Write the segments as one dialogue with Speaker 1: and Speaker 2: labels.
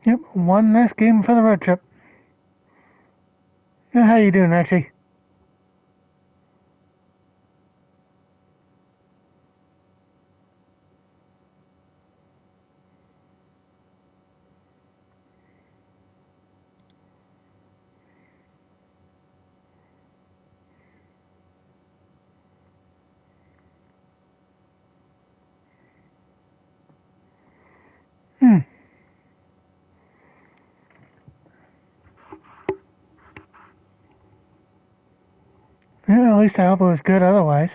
Speaker 1: Yep, one last game for the road trip. How you doing, Archie? Yeah, at least I hope it was good otherwise.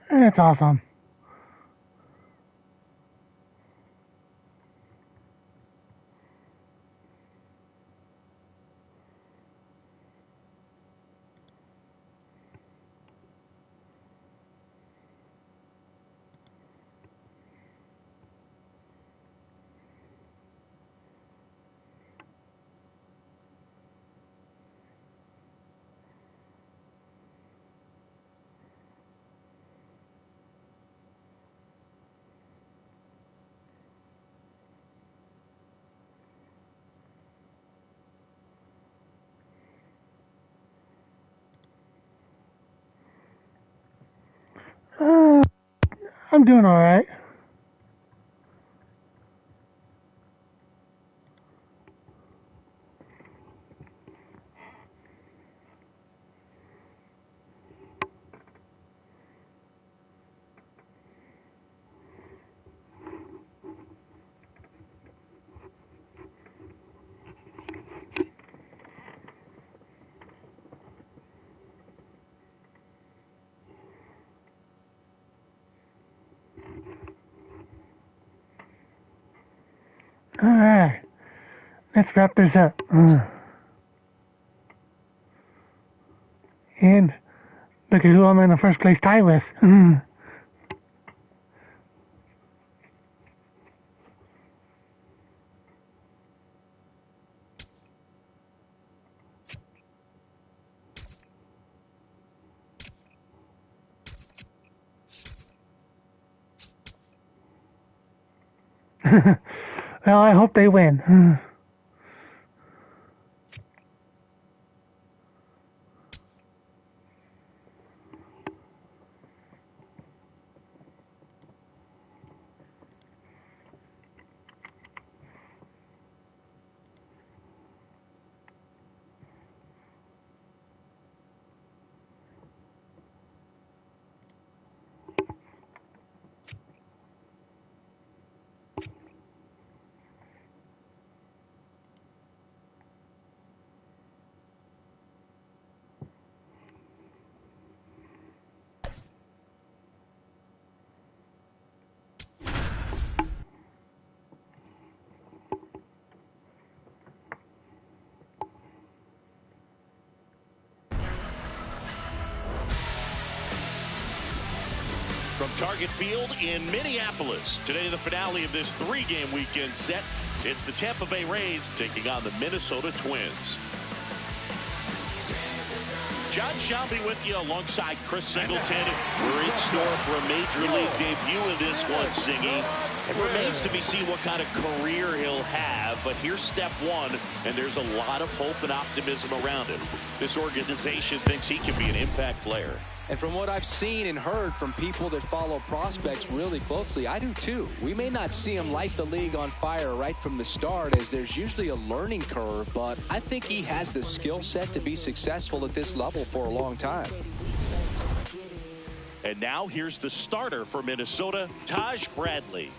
Speaker 1: That's awesome. I'm doing alright. Alright. Let's wrap this up. And look at who I'm in the first place tie with. Well, I hope they win.
Speaker 2: From Target Field in Minneapolis, today the finale of this three-game weekend set. It's the Tampa Bay Rays taking on the Minnesota Twins. John Shelby with you alongside Chris Singleton. We're in store for a major league debut in this one, Singy. It remains to be seen what kind of career he'll have, but here's step one, and there's a lot of hope and optimism around him. This organization thinks he can be an impact player.
Speaker 3: And from what I've seen and heard from people that follow prospects really closely, I do too. We may not see him light the league on fire right from the start, as there's usually a learning curve, but I think he has the skill set to be successful at this level for a long time.
Speaker 2: And now here's the starter for Minnesota, Taj Bradley.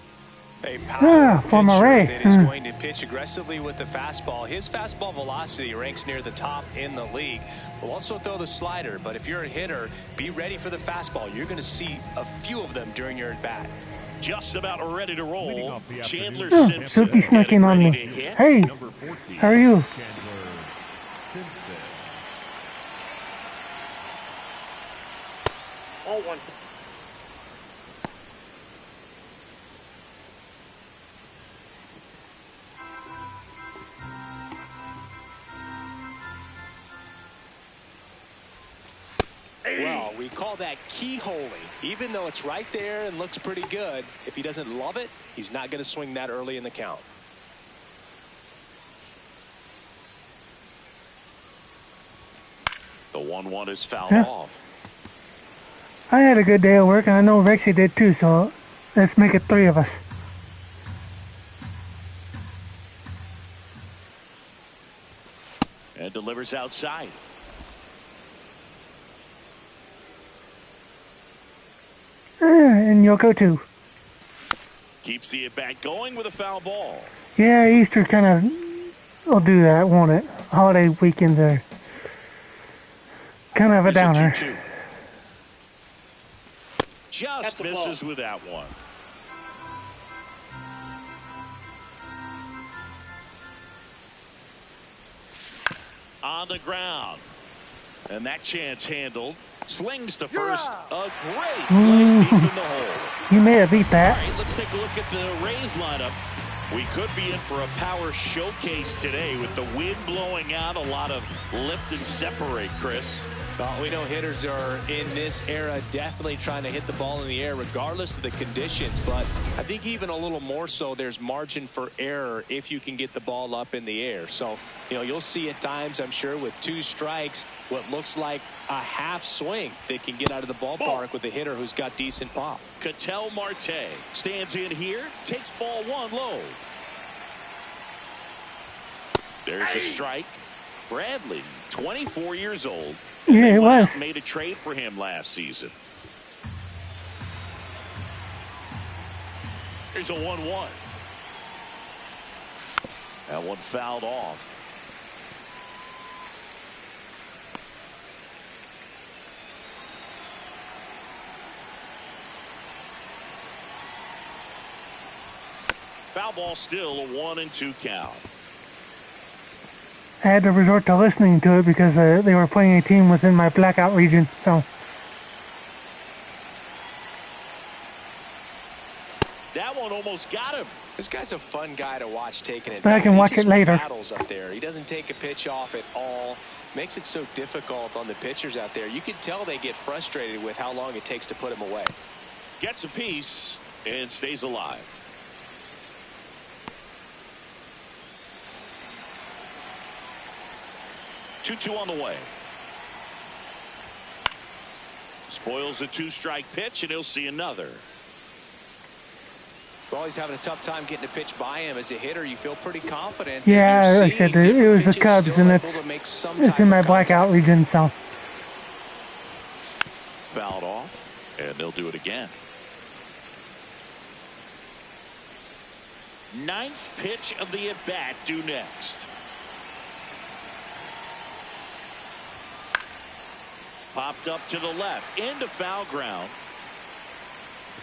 Speaker 4: A power pitcher that is
Speaker 1: Hmm.
Speaker 4: going to pitch aggressively with the fastball. His fastball velocity ranks near the top in the league. Will also throw the slider, but if you're a hitter, be ready for the fastball. You're going to see a few of them during your at-bat.
Speaker 2: Just about ready to roll. Chandler
Speaker 1: Oh,
Speaker 2: Simpson
Speaker 1: Sophie's snacking on
Speaker 2: ready
Speaker 1: me.
Speaker 2: to hit.
Speaker 1: Hey, how are you?
Speaker 5: 0-1.
Speaker 4: Well, we call that keyholing. Even though it's right there and looks pretty good, if he doesn't love it, he's not going to swing that early in the count.
Speaker 2: The 1-1 is fouled off.
Speaker 1: I had a good day at work, and I know Rexy did too, so let's make it 3 of us.
Speaker 2: And delivers outside.
Speaker 1: And Yoko too.
Speaker 2: Keeps the at-bat going with a foul ball.
Speaker 1: Yeah, Easter kind of will do that, won't it? Holiday weekends are kind of a downer.
Speaker 2: 2-2. Just misses with that one. On the ground. And that chance handled. Slings to first. A great play deep in the hole.
Speaker 1: You may have beat that.
Speaker 2: All right, let's take a look at the Rays lineup. We could be in for a power showcase today with the wind blowing out, a lot of lift and separate, Chris.
Speaker 4: Well, we know hitters are in this era definitely trying to hit the ball in the air regardless of the conditions, but I think even a little more so there's margin for error if you can get the ball up in the air. So, you know, you'll see at times, I'm sure, with 2 strikes, what looks like a half swing that can get out of the ballpark with a hitter who's got decent pop.
Speaker 2: Ketel Marte stands in here, takes ball 1 low. There's a strike. Bradley, 24 years old.
Speaker 1: Yeah, it was.
Speaker 2: Made a trade for him last season. Here's a 1-1. That one fouled off. Foul ball, still a 1-2 count.
Speaker 1: I had to resort to listening to it because they were playing a team within my blackout region, so.
Speaker 2: That one almost got him.
Speaker 4: This guy's a fun guy to watch taking it.
Speaker 1: But I can watch it later.
Speaker 4: Battles up there. He doesn't take a pitch off at all. Makes it so difficult on the pitchers out there. You can tell they get frustrated with how long it takes to put him away.
Speaker 2: Gets a piece and stays alive. Two on the way. Spoils the 2-strike pitch, and he'll see another.
Speaker 4: Well, he's having a tough time getting a pitch by him. As a hitter, you feel pretty confident.
Speaker 1: Yeah, I said it was the Cubs, and it's in my blackout region, so.
Speaker 2: Fouled off, and they'll do it again. 9th pitch of the at-bat due next. Popped up to the left, into foul ground.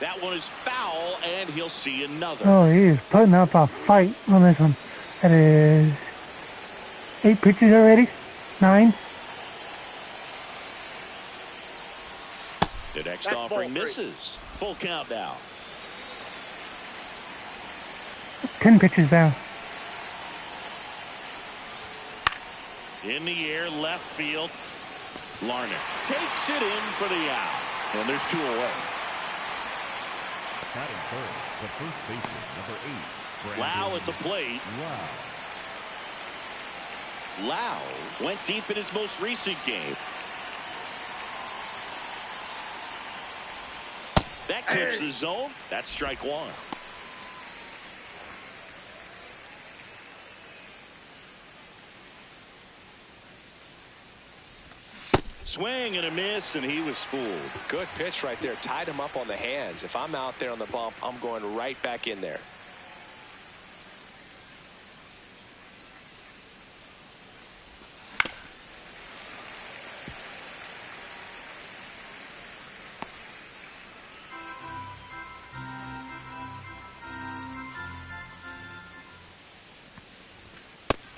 Speaker 2: That one is foul, and he'll see another.
Speaker 1: Oh, he's putting up a fight on this one. That is 8 pitches already? 9?
Speaker 2: The next offering misses. Full count now.
Speaker 1: 10 pitches down.
Speaker 2: In the air, left field. Larnach takes it in for the out. And there's 2 away.
Speaker 6: Batting third, the first baseman, number 8.
Speaker 2: Lau at the plate.
Speaker 6: Wow.
Speaker 2: Lau went deep in his most recent game. That clips the zone. That's strike 1. Swing and a miss, and he was fooled.
Speaker 4: Good pitch right there. Tied him up on the hands. If I'm out there on the bump, I'm going right back in there.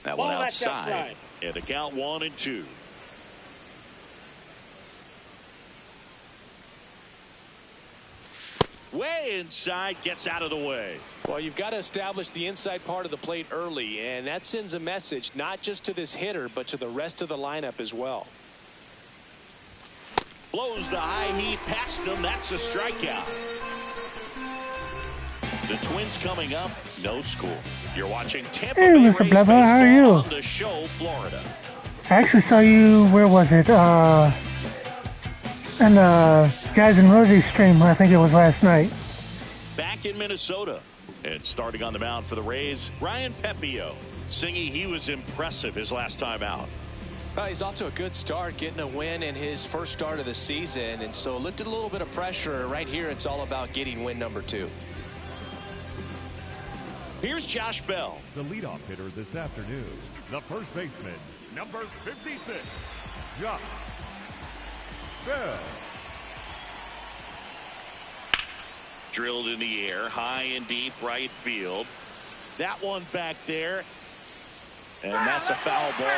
Speaker 2: That one outside. And the count 1-2. Way inside, gets out of the way.
Speaker 4: Well, you've got to establish the inside part of the plate early, and that sends a message not just to this hitter, but to the rest of the lineup as well.
Speaker 2: Blows the high heat past him. That's a strikeout. The Twins coming up, no score. You're watching Tampa
Speaker 1: Hey,
Speaker 2: Bay
Speaker 1: Mr.
Speaker 2: Rays
Speaker 1: Blevin, how are
Speaker 2: baseball
Speaker 1: you?
Speaker 2: on the show, Florida.
Speaker 1: I actually saw you, where was it? In Guys and Rosie's stream, I think it was last night.
Speaker 2: Back in Minnesota. And starting on the mound for the Rays, Ryan Pepio. Singy, he was impressive his last time out.
Speaker 4: Well, he's off to a good start, getting a win in his first start of the season, and so lifted a little bit of pressure. Right here, it's all about getting win number 2.
Speaker 2: Here's Josh Bell.
Speaker 6: The leadoff hitter this afternoon, the first baseman, number 56, Josh Bell.
Speaker 2: Drilled in the air, high and deep right field. That one back there, and that's a foul ball.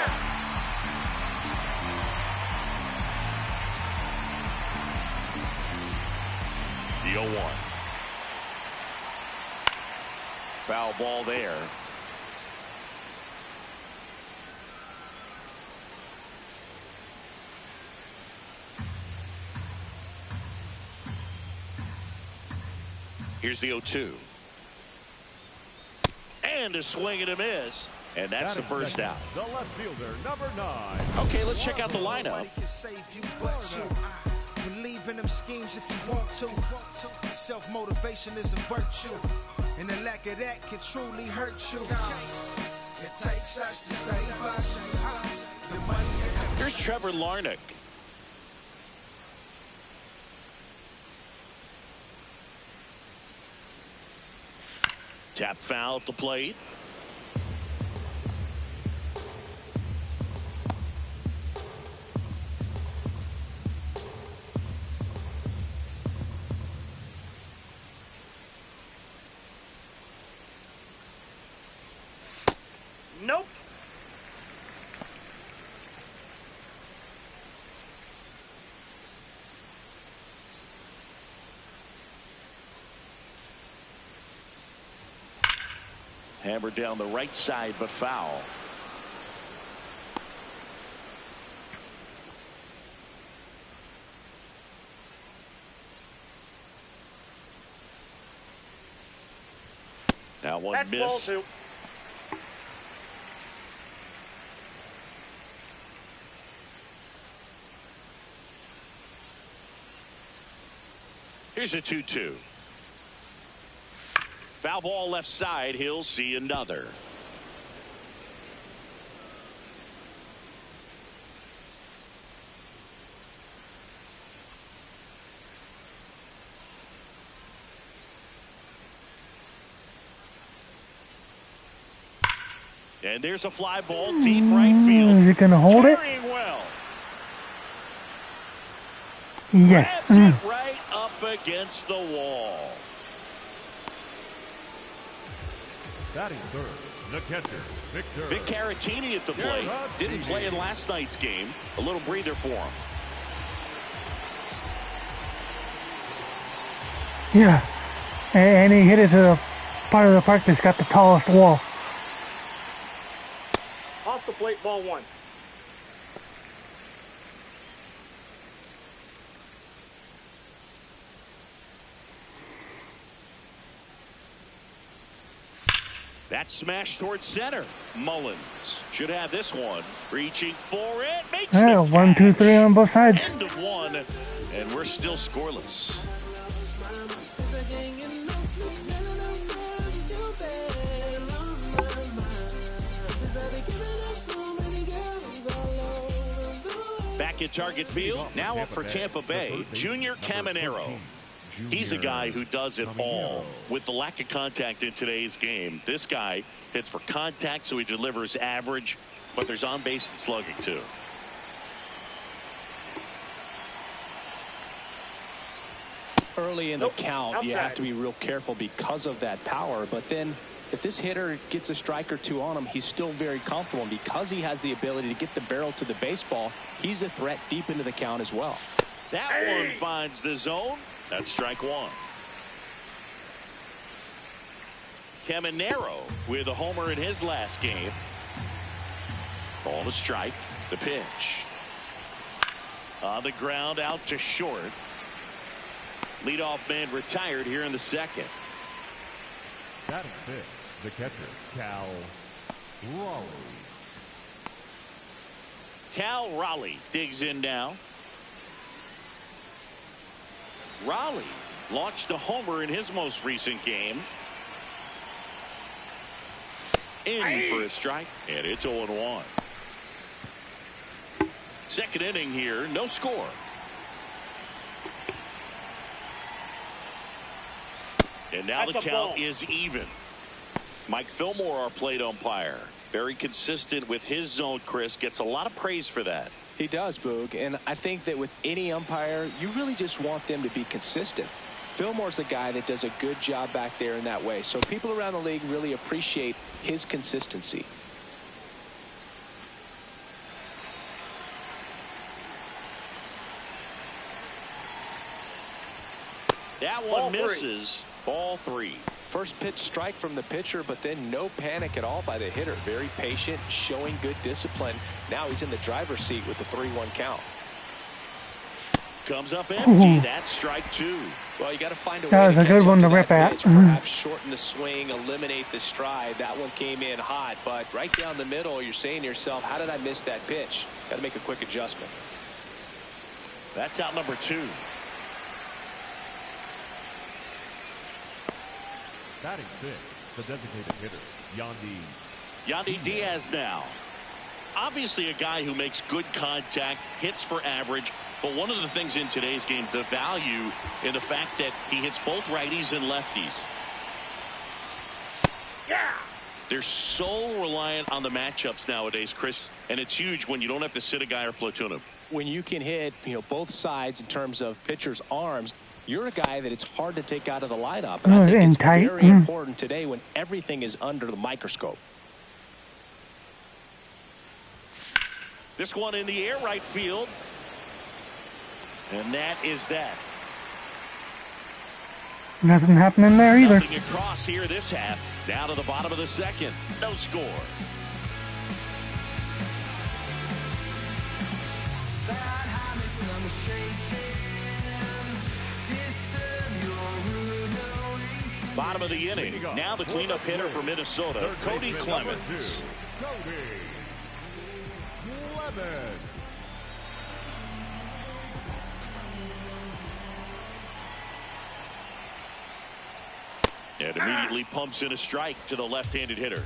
Speaker 2: The 0-1. Foul ball there. Here's the 0-2. And a swing and a miss. And that's the first out.
Speaker 6: The left fielder, number 9.
Speaker 2: Okay, let's check out the lineup.
Speaker 5: Believe in them schemes if you want to. Self-motivation is a virtue, and the lack of that can truly hurt you. It takes us to save us. The money.
Speaker 2: Here's Trevor Larnach. Tap foul at the plate. Nope. Hammered down the right side, but foul. That one missed. Here's a 2-2. Foul ball left side. He'll see another. And there's a fly ball deep right field.
Speaker 1: Is it going to hold it?
Speaker 2: Carrying well.
Speaker 1: Yes.
Speaker 2: Grabs it right up against the wall.
Speaker 6: Batting third, the catcher, Victor.
Speaker 2: Vic Caratini at the plate. Didn't play in last night's game. A little breather for him.
Speaker 1: Yeah. And he hit it to the part of the park that's got the tallest wall.
Speaker 7: Off the plate, ball 1.
Speaker 2: That smash towards center. Mullins should have this one. Reaching for it. Makes
Speaker 1: Yeah,
Speaker 2: the
Speaker 1: 1, 2, 3 on both sides.
Speaker 2: End of one, and we're still scoreless. Back at target field. Now up for Tampa Bay, Junior Caminero. He's a guy who does it all. With the lack of contact in today's game, this guy hits for contact, so he delivers average, but there's on base and slugging too.
Speaker 4: Early in the count, you have to be real careful because of that power, but then if this hitter gets a strike or two on him, he's still very comfortable, and because he has the ability to get the barrel to the baseball, he's a threat deep into the count as well.
Speaker 2: That one finds the zone. That's strike 1. Caminero with a homer in his last game. Ball to strike. The pitch. On the ground, out to short. Leadoff man retired here in the second.
Speaker 6: Batting fifth, the catcher, Cal Raleigh.
Speaker 2: Cal Raleigh digs in now. Raleigh launched a homer in his most recent game. In for a strike, and it's 0-1. Second inning here, no score. And now the count is even. Mike Fillmore, our plate umpire. Very consistent with his zone, Chris. Gets a lot of praise for that.
Speaker 3: He does, Boog. And I think that with any umpire, you really just want them to be consistent. Fillmore's a guy that does a good job back there in that way. So people around the league really appreciate his consistency.
Speaker 2: That one misses. Ball three.
Speaker 3: First pitch strike from the pitcher, but then no panic at all by the hitter. Very patient, showing good discipline. Now he's in the driver's seat with the 3-1 count.
Speaker 2: Comes up empty. That's strike two.
Speaker 3: Well, you got to find a way
Speaker 1: That
Speaker 3: to
Speaker 1: was a good
Speaker 3: catch
Speaker 1: one
Speaker 3: up
Speaker 1: to
Speaker 3: to
Speaker 1: rip
Speaker 3: that
Speaker 1: at.
Speaker 3: pitch. Perhaps shorten the swing, eliminate the stride. That one came in hot, but right down the middle, you're saying to yourself, how did I miss that pitch? Got to make a quick adjustment.
Speaker 2: That's out number two.
Speaker 6: Batting sixth, the designated hitter,
Speaker 2: Yandy Diaz now. Obviously a guy who makes good contact, hits for average, but one of the things in today's game, the value in the fact that he hits both righties and lefties. Yeah. They're so reliant on the matchups nowadays, Chris, and it's huge when you don't have to sit a guy or platoon him.
Speaker 3: When you can hit, both sides in terms of pitchers' arms, you're a guy that it's hard to take out of the lineup. And I think it's very important today when everything is under the microscope.
Speaker 2: This one in the air right field. And that is that.
Speaker 1: Nothing happening there either.
Speaker 2: Nothing across here this half. Down to the bottom of the second. No score. Bottom of the inning. Now the cleanup hitter for Minnesota, Cody Clemens.
Speaker 6: Cody Clemens.
Speaker 2: And immediately pumps in a strike to the left-handed hitter.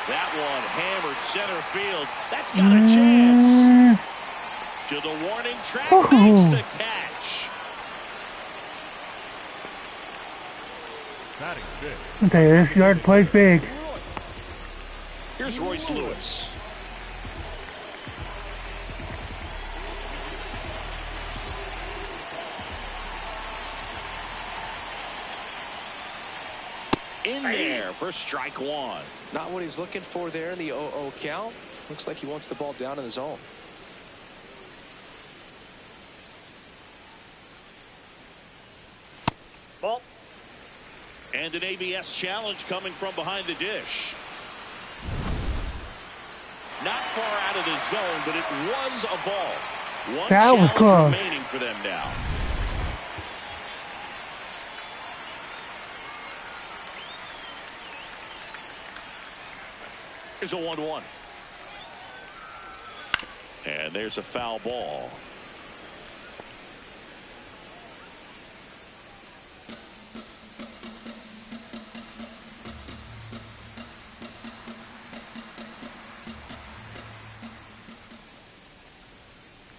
Speaker 2: That one hammered center field. That's got a chance. To the warning track, makes the catch.
Speaker 1: Okay, this yard plays big.
Speaker 2: Here's Royce Lewis. In there for strike one.
Speaker 3: Not what he's looking for there in the 0-0 count. Looks like he wants the ball down in the zone.
Speaker 2: Ball. And an ABS challenge coming from behind the dish. Not far out of the zone, but it was a ball. One
Speaker 1: that was close.
Speaker 2: Remaining for them now. Here's a 1-1. And there's a foul ball.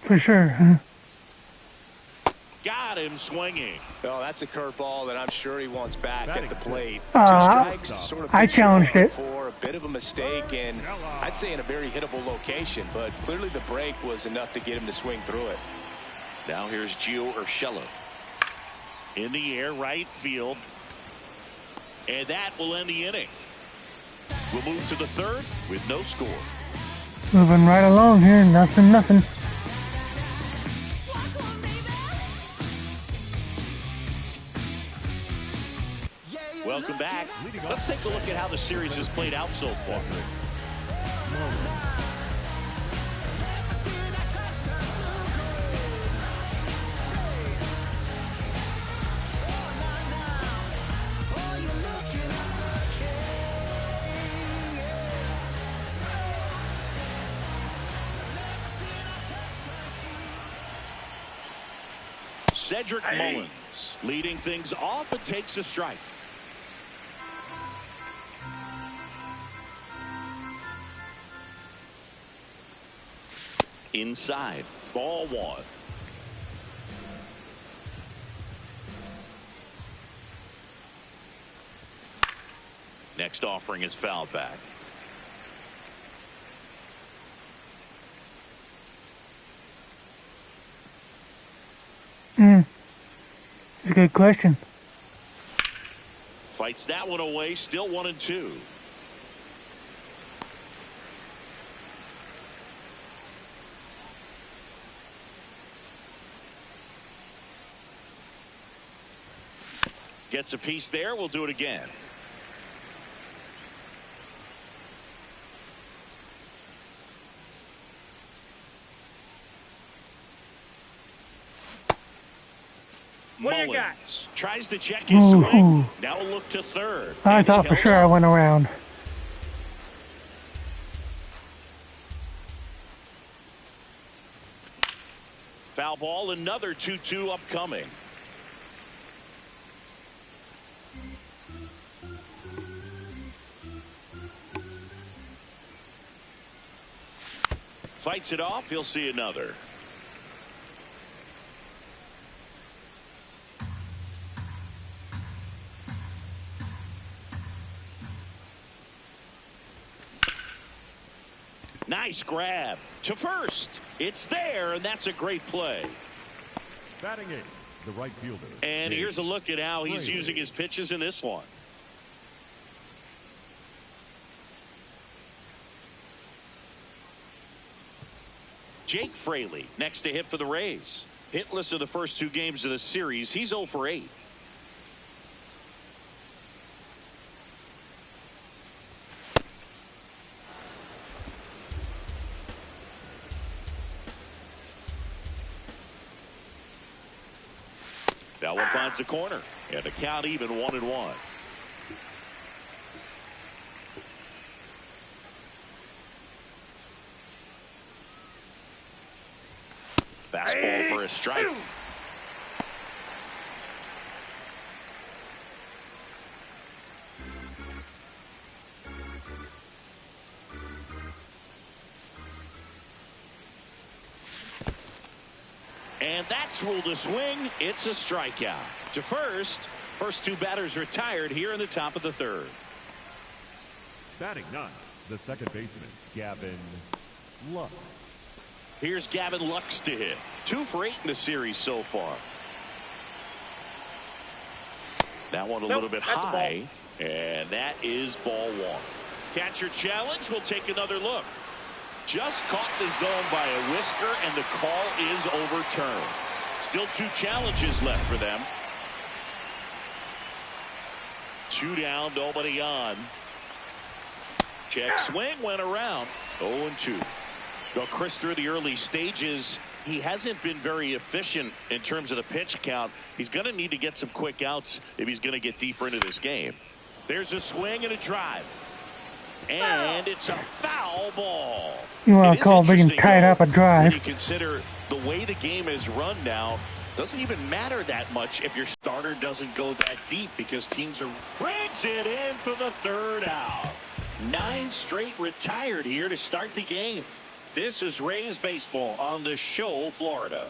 Speaker 1: For sure.
Speaker 2: Got him swinging.
Speaker 3: Oh, that's a curveball that I'm sure he wants back at the plate. 2
Speaker 1: strikes,
Speaker 3: sort of
Speaker 1: I challenged it.
Speaker 3: For a bit of a mistake, and I'd say in a very hittable location, but clearly the break was enough to get him to swing through it.
Speaker 2: Now here's Gio Urshela. In the air, right field. And that will end the inning. We'll move to the third with no score.
Speaker 1: Moving right along here, nothing.
Speaker 2: Welcome back. Let's take a look at how the series has played out so far. Cedric Mullins leading things off and takes a strike. Inside, ball one. Next offering is fouled back.
Speaker 1: That's a good question.
Speaker 2: Fights that one away, still 1-2. Gets a piece there. We'll do it again. Mullins tries to check his swing. Now we'll look to third.
Speaker 1: I thought for sure I went around.
Speaker 2: Foul ball, another 2-2 upcoming. Fights it off. He'll see another. Nice grab to first. It's there, and that's a great play.
Speaker 6: Batting eighth, the right fielder.
Speaker 2: And here's a look at how he's using his pitches in this one. Jake Fraley next to hit for the Rays. Hitless in the first two games of the series. He's 0 for 8. That one finds the corner, and the count even 1-1. Fastball for a strike. And that's ruled a swing. It's a strikeout. To first two batters retired here in the top of the third.
Speaker 6: Batting ninth, the second baseman, Gavin Lux.
Speaker 2: Here's Gavin Lux to hit. 2 for 8 in the series so far. That one a little bit high, and that is ball one. Catcher challenge. We'll take another look. Just caught the zone by a whisker, and the call is overturned. Still 2 challenges left for them. 2 down, nobody on. Check swing, went around. 0-2. Well, Chris, through the early stages, he hasn't been very efficient in terms of the pitch count. He's going to need to get some quick outs if he's going to get deeper into this game. There's a swing and a drive. And it's a foul ball.
Speaker 1: You want to call being tied up a drive.
Speaker 2: When you consider the way the game is run now, doesn't even matter that much if your starter doesn't go that deep because teams are brings it in for the third out. 9 straight retired here to start the game. This is Rays baseball on the show, Florida.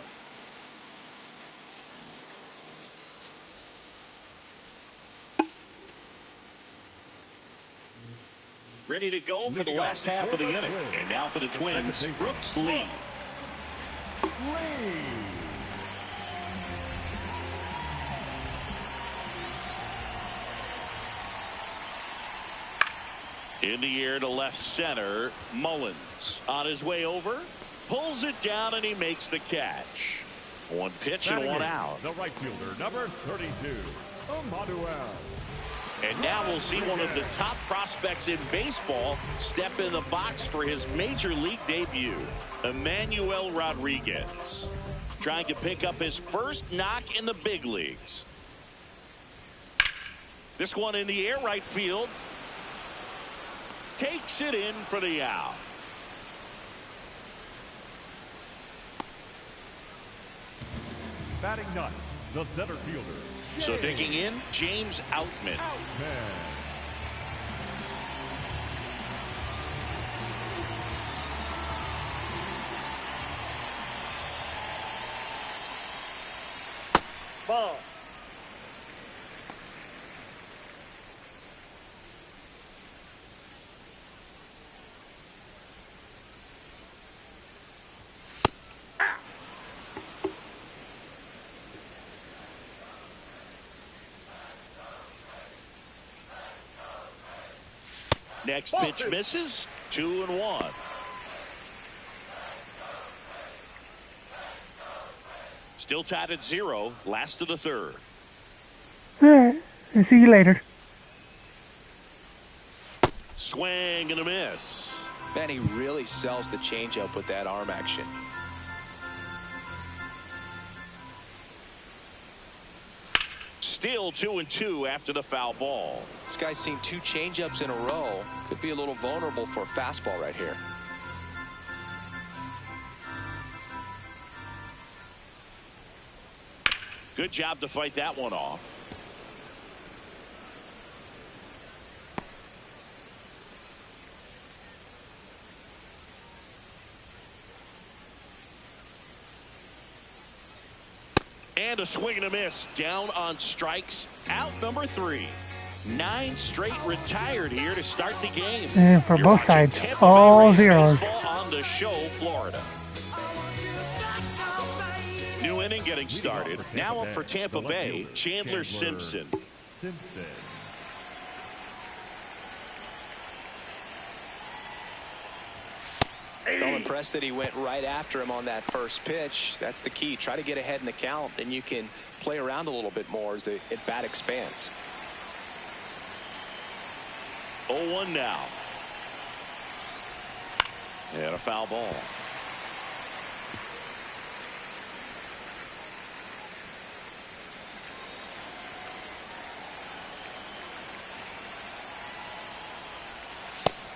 Speaker 2: Ready to go for the last half of the inning. And now for the Twins, Brooks Lee. In the air to left center. Mullins on his way over. Pulls it down and he makes the catch. One pitch and one out.
Speaker 6: The right fielder, number 32, Emmanuel.
Speaker 2: And now we'll see one of the top prospects in baseball step in the box for his major league debut. Emmanuel Rodriguez trying to pick up his first knock in the big leagues. This one in the air right field. Takes it in for the out.
Speaker 6: Batting ninth, the center fielder.
Speaker 2: So digging in, James Outman.
Speaker 7: Ball.
Speaker 2: Next pitch misses. 2-1. Still tied at 0. Last of the third.
Speaker 1: All right. I'll see you later.
Speaker 2: Swing and a miss.
Speaker 3: Man, he really sells the changeup with that arm action.
Speaker 2: Still 2-2 after the foul ball.
Speaker 3: This guy's seen 2 changeups in a row. Could be a little vulnerable for a fastball right here.
Speaker 2: Good job to fight that one off. And a swing and a miss. Down on strikes. Out number 3. 9 straight retired here to start the game.
Speaker 1: And for
Speaker 2: You're
Speaker 1: both
Speaker 2: watching
Speaker 1: sides,
Speaker 2: Tampa
Speaker 1: all
Speaker 2: Bay
Speaker 1: zeros.
Speaker 2: Baseball on the show, Florida. New inning getting started. Now up for Tampa Bay, Chandler Simpson.
Speaker 3: I'm impressed that he went right after him on that first pitch. That's the key. Try to get ahead in the count. Then you can play around a little bit more as the at-bat expands.
Speaker 2: 0-1 now. And a foul ball.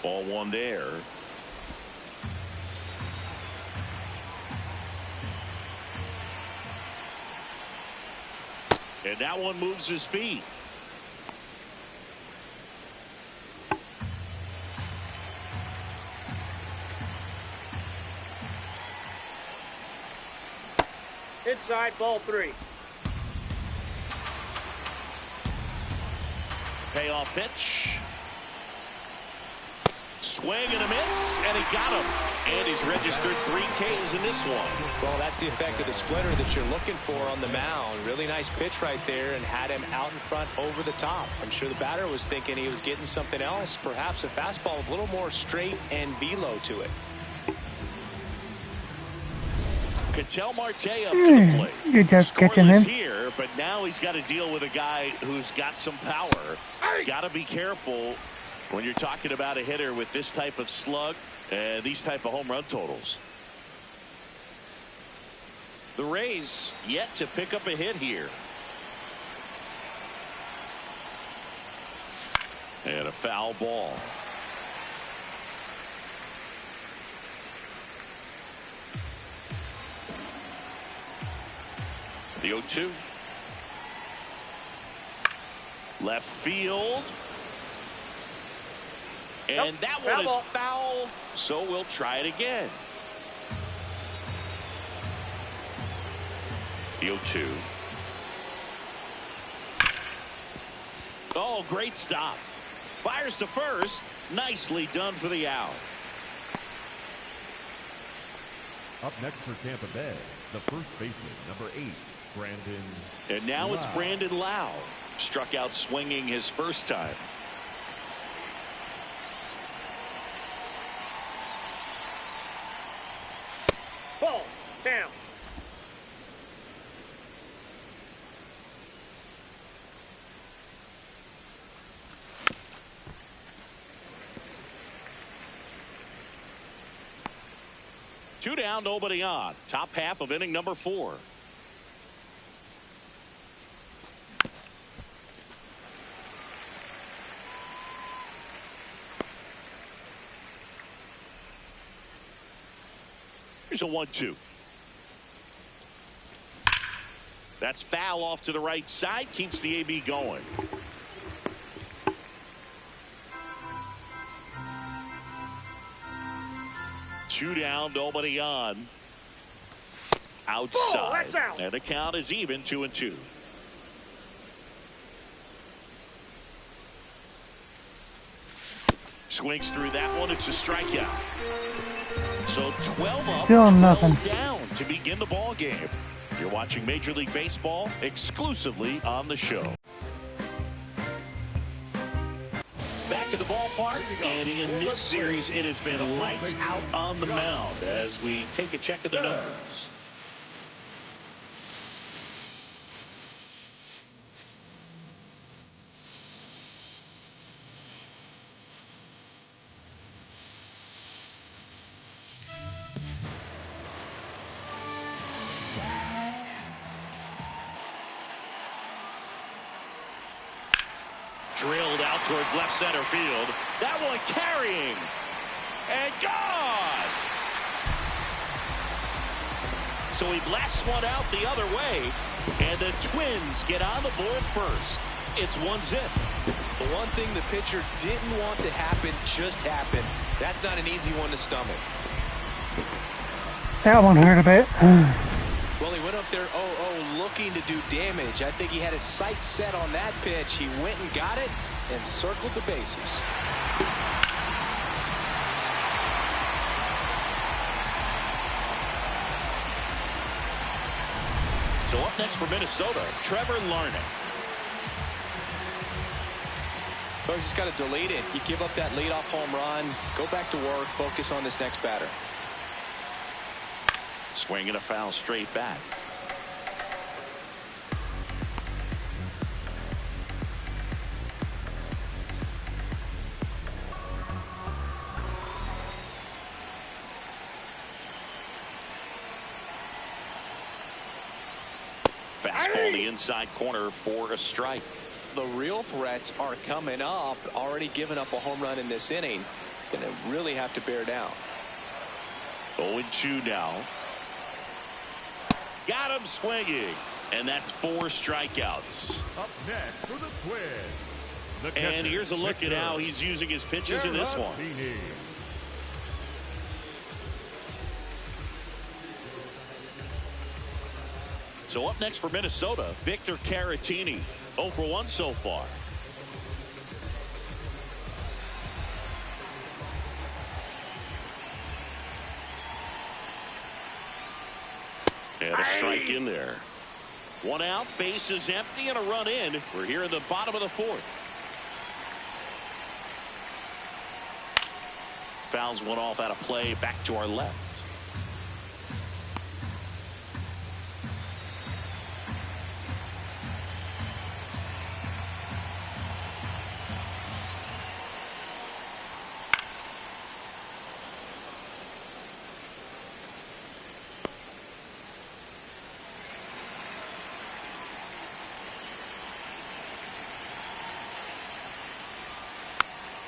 Speaker 2: Ball 1 there. And that one moves his feet.
Speaker 7: Inside, ball 3.
Speaker 2: Payoff pitch. Swing and a miss, and he got him. And he's registered 3 Ks in this one.
Speaker 3: Well, that's the effect of the splitter that you're looking for on the mound. Really nice pitch right there and had him out in front over the top. I'm sure the batter was thinking he was getting something else, perhaps a fastball with a little more straight and velo to it.
Speaker 2: Ketel Marte up to the plate.
Speaker 1: Good job catching him.
Speaker 2: Scoreless here, but now he's got to deal with a guy who's got some power. Got to be careful when you're talking about a hitter with this type of slug and these type of home run totals. The Rays yet to pick up a hit here. And a foul ball. The 0-2. Left field. And that one is foul, so we'll try it again. The 0-2. Oh, great stop. Fires to first. Nicely done for the out.
Speaker 6: Up next for Tampa Bay, the first baseman, number 8, Brandon.
Speaker 2: And now it's
Speaker 6: Lau.
Speaker 2: Brandon Lau. Struck out swinging his first time.
Speaker 7: Ball. Down.
Speaker 2: Two down, nobody on. Top half of inning number 4. Here's a 1-2. That's foul off to the right side. Keeps the AB going. Two down, nobody on. Outside.
Speaker 7: That's out.
Speaker 2: And the count is even, 2-2. Swings through that one. It's a strikeout. So 12 up,
Speaker 1: Still
Speaker 2: 12
Speaker 1: nothing.
Speaker 2: down to begin the ball game. You're watching Major League Baseball exclusively on the show. Back to the ballpark, and in this series, it has been lights out on the mound as we take a check of the numbers. Drilled out towards left center field. That one carrying. And gone. So he blasts one out the other way. And the Twins get on the board first. It's 1-0.
Speaker 3: The one thing the pitcher didn't want to happen just happened. That's not an easy one to stomach.
Speaker 1: That one hurt a bit.
Speaker 3: Well, he went up there 0-0 looking to do damage. I think he had his sights set on that pitch. He went and got it and circled the bases.
Speaker 2: So up next for Minnesota, Trevor Larnach.
Speaker 3: So you just got to delete it. You give up that leadoff home run. Go back to work. Focus on this next batter.
Speaker 2: Swinging a foul straight back. Fastball the inside corner for a strike.
Speaker 3: The real threats are coming up. Already given up a home run in this inning. It's going to really have to bear down.
Speaker 2: 0-2 now. Got him swinging. And that's 4 strikeouts.
Speaker 6: Up next for the Twins.
Speaker 2: And here's a look at how he's using his pitches in this one. So up next for Minnesota, Victor Caratini. 0 for 1 so far. And a strike in there. 1 out, base is empty, and a run in. We're here in the bottom of the 4th. Fouls one off out of play, back to our left.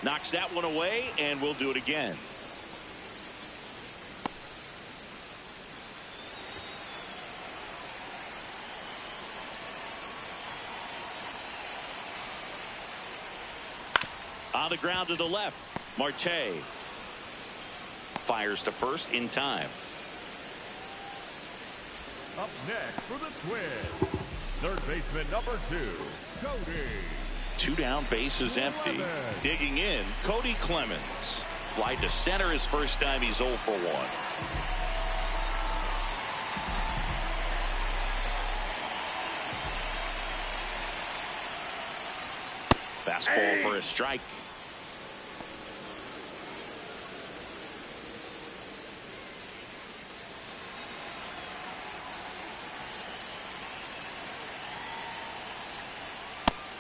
Speaker 2: Knocks that one away, and we'll do it again. On the ground to the left, Marte fires to first in time.
Speaker 6: Up next for the Twins, third baseman number 2, Cody.
Speaker 2: 2 down, base is empty. Digging in, Cody Clemens. Fly to center his first time. He's 0 for 1. Fastball for a strike.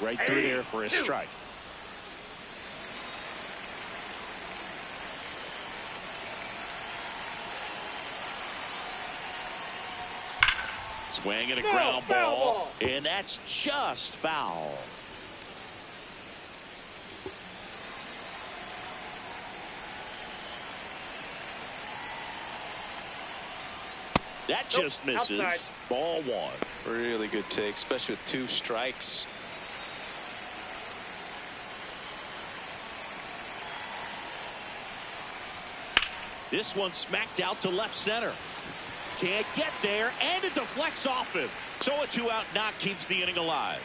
Speaker 2: Right through there for a strike. Swing and a ground ball, and that's just foul. That just misses. Outside. Ball one.
Speaker 3: Really good take, especially with 2 strikes.
Speaker 2: This one smacked out to left center. Can't get there, and it deflects off him. So a 2-out knock keeps the inning alive.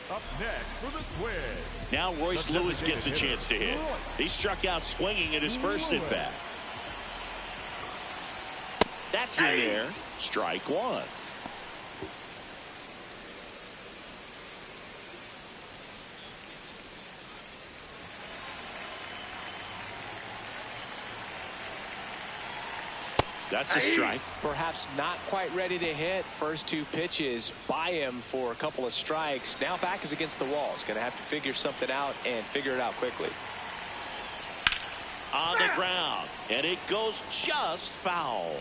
Speaker 6: Up next for the Twins.
Speaker 2: Now Royce Lewis gets a chance to hit. He struck out swinging at his first at bat. That's in there. Strike one. That's a strike.
Speaker 4: Perhaps not quite ready to hit. First 2 pitches by him for a couple of strikes. Now back is against the wall. He's going to have to figure something out and figure it out quickly.
Speaker 2: On the ground, and it goes just foul.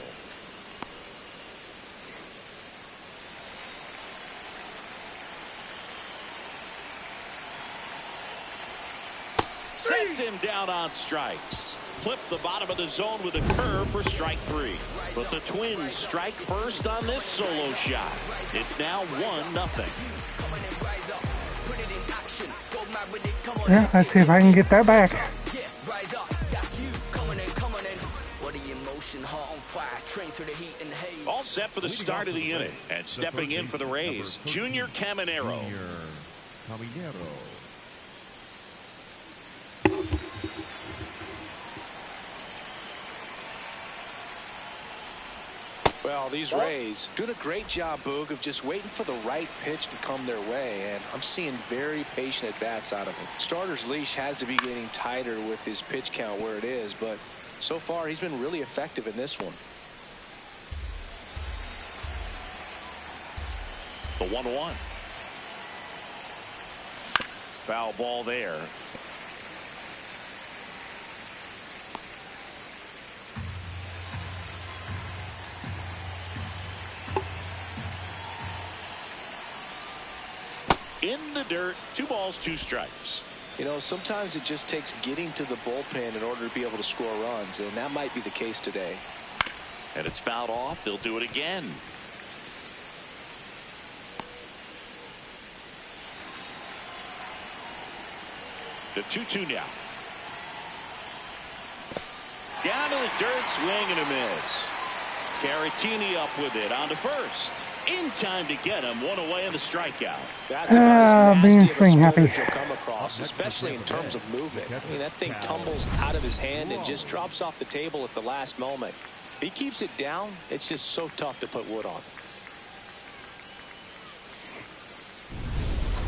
Speaker 2: Sets him down on strikes. Flip the bottom of the zone with a curve for strike 3. But the Twins strike first on this solo shot. It's now 1-0.
Speaker 1: Yeah, let's see if I can get that back.
Speaker 2: All set for the start of the inning. And stepping in for the Rays, Junior Caminero.
Speaker 4: Well, these Rays doing a great job, Boog, of just waiting for the right pitch to come their way, and I'm seeing very patient at-bats out of him. Starter's leash has to be getting tighter with his pitch count where it is, but so far he's been really effective in this one.
Speaker 2: The 1-1. Foul ball there. In the dirt, 2 balls, 2 strikes.
Speaker 4: You know, sometimes it just takes getting to the bullpen in order to be able to score runs, and that might be the case today.
Speaker 2: And it's fouled off. They'll do it again. The 2-2 now. Down to the dirt, swing and a miss. Caratini up with it on to first. In time to get him. 1 away in the strikeout.
Speaker 4: That's about as nasty of a
Speaker 1: being happy.
Speaker 4: you'll come across, especially in terms of movement. I mean, that thing tumbles out of his hand and just drops off the table at the last moment. If he keeps it down, it's just so tough to put wood on.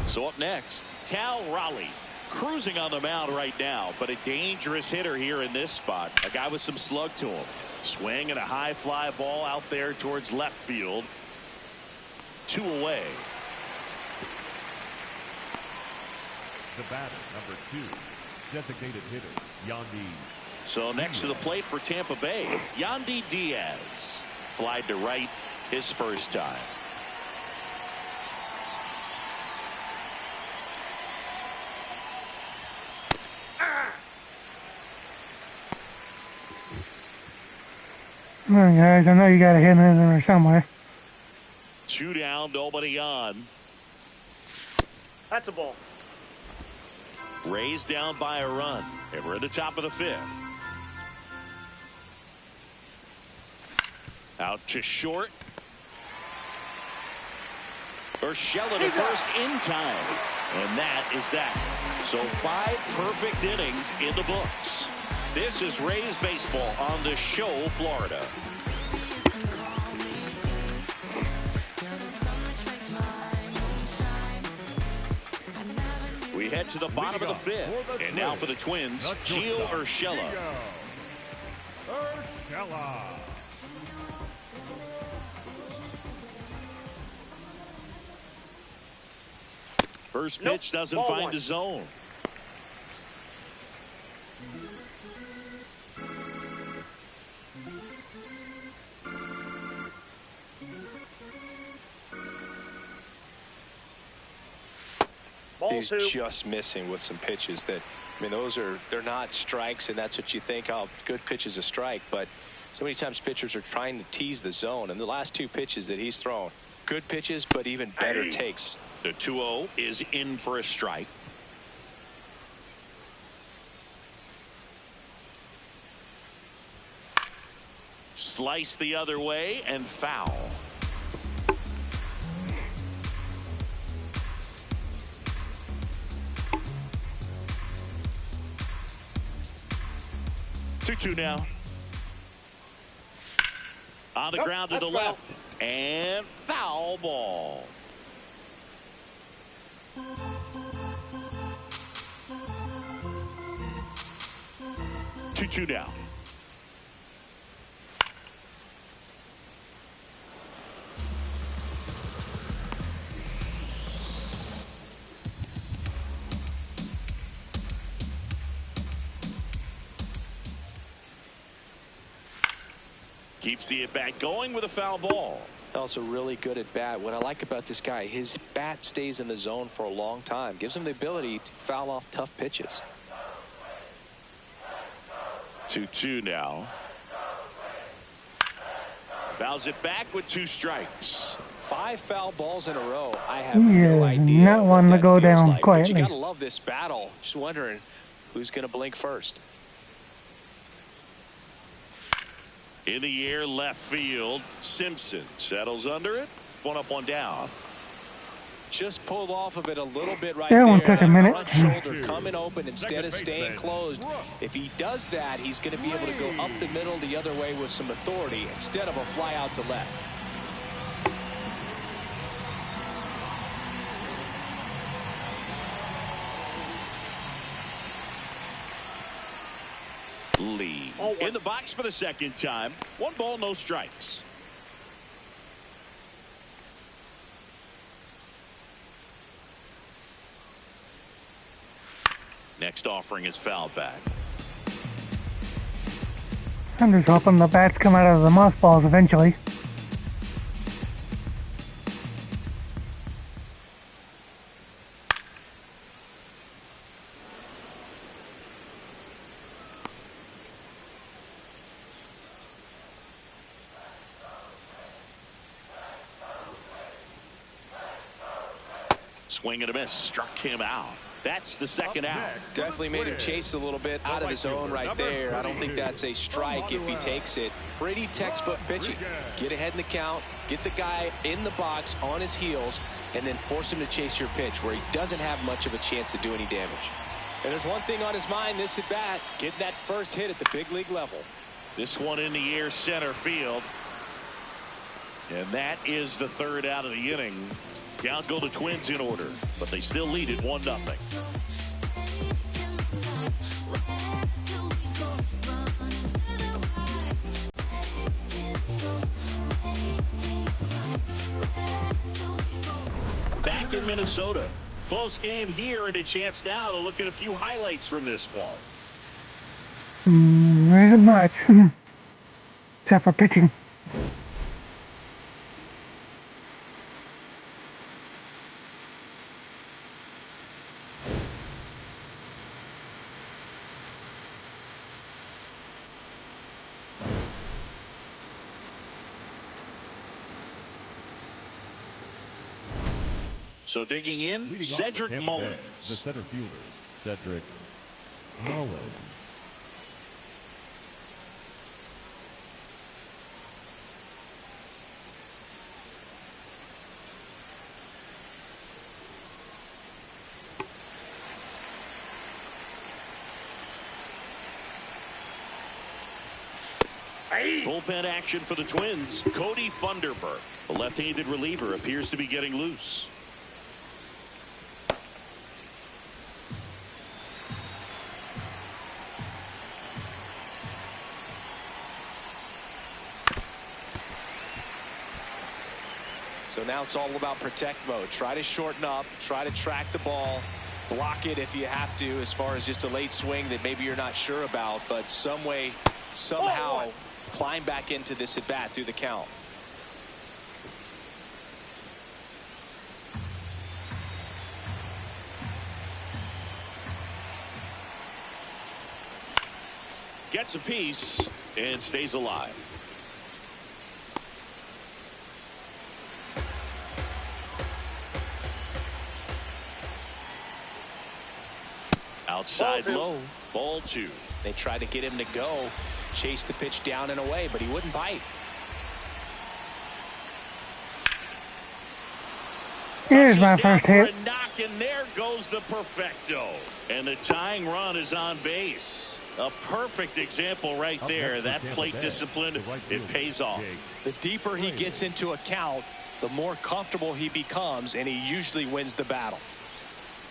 Speaker 2: So up next, Cal Raleigh. Cruising on the mound right now, but a dangerous hitter here in this spot. A guy with some slug to him. Swing and a high fly ball out there towards left field. 2 away.
Speaker 6: The batter, number 2, designated hitter, Yandy.
Speaker 2: So next to the plate for Tampa Bay, Yandy Diaz. Flied to right his first time.
Speaker 1: Come on, guys. I know you got a hit in there somewhere.
Speaker 2: 2 down, nobody on.
Speaker 7: That's a ball.
Speaker 2: Rays down by a run. And we're at the top of the 5th. Out to short. Urshela to first in time. And that is that. So 5 perfect innings in the books. This is Rays baseball on the show, Florida. We head to the bottom of the 5th. And now for the Twins, Gio Urshela.
Speaker 6: Urshela.
Speaker 2: First pitch doesn't
Speaker 7: Ball
Speaker 2: find
Speaker 7: one.
Speaker 2: the zone.
Speaker 7: Ball
Speaker 4: He's
Speaker 7: two.
Speaker 4: just missing with some pitches that, I mean, they're not strikes, and that's what you think, oh, good pitch is a strike. But so many times pitchers are trying to tease the zone, and the last two pitches that he's thrown, good pitches, but even better takes.
Speaker 2: The 2-0 is in for a strike. Slice the other way and foul. Two now. On the ground to the left. And foul ball. Two now. Keeps the at-bat going with a foul ball.
Speaker 4: Also really good at bat. What I like about this guy, his bat stays in the zone for a long time. Gives him the ability to foul off tough pitches.
Speaker 2: 2-2 now. Fouls it back with 2 strikes.
Speaker 4: 5 foul balls in a row. I have
Speaker 1: He
Speaker 4: no
Speaker 1: is
Speaker 4: idea
Speaker 1: not
Speaker 4: what
Speaker 1: one to
Speaker 4: that
Speaker 1: go
Speaker 4: feels
Speaker 1: down
Speaker 4: like. But
Speaker 1: quietly.
Speaker 4: you gotta love this battle. Just wondering who's gonna blink first.
Speaker 2: In the air, left field. Simpson settles under it. 1 up, 1 down.
Speaker 4: Just pulled off of it a little bit right
Speaker 1: That
Speaker 4: there.
Speaker 1: one took a minute.
Speaker 4: Front shoulder coming open instead of staying closed. If he does that, he's going to be able to go up the middle the other way with some authority instead of a fly out to left.
Speaker 2: Lee in the box for the second time. 1 ball, no strikes. Next offering is fouled back.
Speaker 1: I'm just hoping the bats come out of the mothballs eventually.
Speaker 2: Swing and a miss. Struck him out. That's the second out.
Speaker 4: Definitely made him chase a little bit out of his zone right there. I don't think that's a strike if he takes it. Pretty textbook pitching. Get ahead in the count, get the guy in the box on his heels, and then force him to chase your pitch where he doesn't have much of a chance to do any damage. And there's one thing on his mind this at bat, getting that first hit at the big league level.
Speaker 2: This one in the air, center field. And that is the 3rd out of the inning. Count go the Twins in order, but they still lead it 1-0. Back in Minnesota. Close game here, and a chance now to look at a few highlights from this one.
Speaker 1: There isn't much. Except for pitching.
Speaker 2: So digging in,
Speaker 6: Leading off
Speaker 2: Cedric
Speaker 6: the Tampa
Speaker 2: Mullins.
Speaker 6: Bay, the center fielder, Cedric Mullins.
Speaker 2: Bullpen action for the Twins. Cody Funderburk, the left-handed reliever, appears to be getting loose.
Speaker 4: So now it's all about protect mode. Try to shorten up, try to track the ball, block it if you have to, as far as just a late swing that maybe you're not sure about, but some way, somehow climb back into this at bat through the count.
Speaker 2: Gets a piece and stays alive. Outside low, ball 2.
Speaker 4: They tried to get him to go, chase the pitch down and away, but he wouldn't bite.
Speaker 1: Here's my first hit.
Speaker 2: Knock, and there goes the perfecto. And the tying run is on base. A perfect example right there. That plate discipline, it pays off.
Speaker 4: The deeper he gets into a count, the more comfortable he becomes, and he usually wins the battle.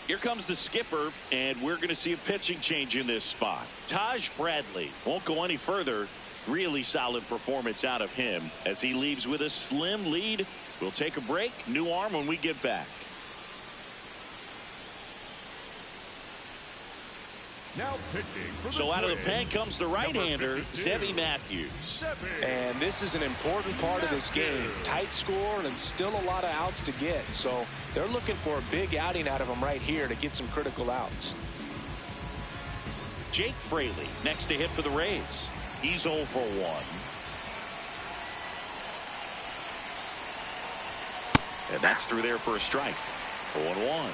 Speaker 2: Here comes the skipper, and we're going to see a pitching change in this spot. Taj Bradley won't go any further. Really solid performance out of him as he leaves with a slim lead. We'll take a break. New arm when we get back.
Speaker 6: Now pitching for the
Speaker 2: So out of the pen
Speaker 6: Twins,
Speaker 2: comes the right-hander,
Speaker 6: number 52,
Speaker 2: Zebby Matthews.
Speaker 4: And this is an important part of this game. Tight score and still a lot of outs to get. So they're looking for a big outing out of him right here to get some critical outs.
Speaker 2: Jake Fraley next to hit for the Rays. He's 0 for 1. And that's through there for a strike. 0-1.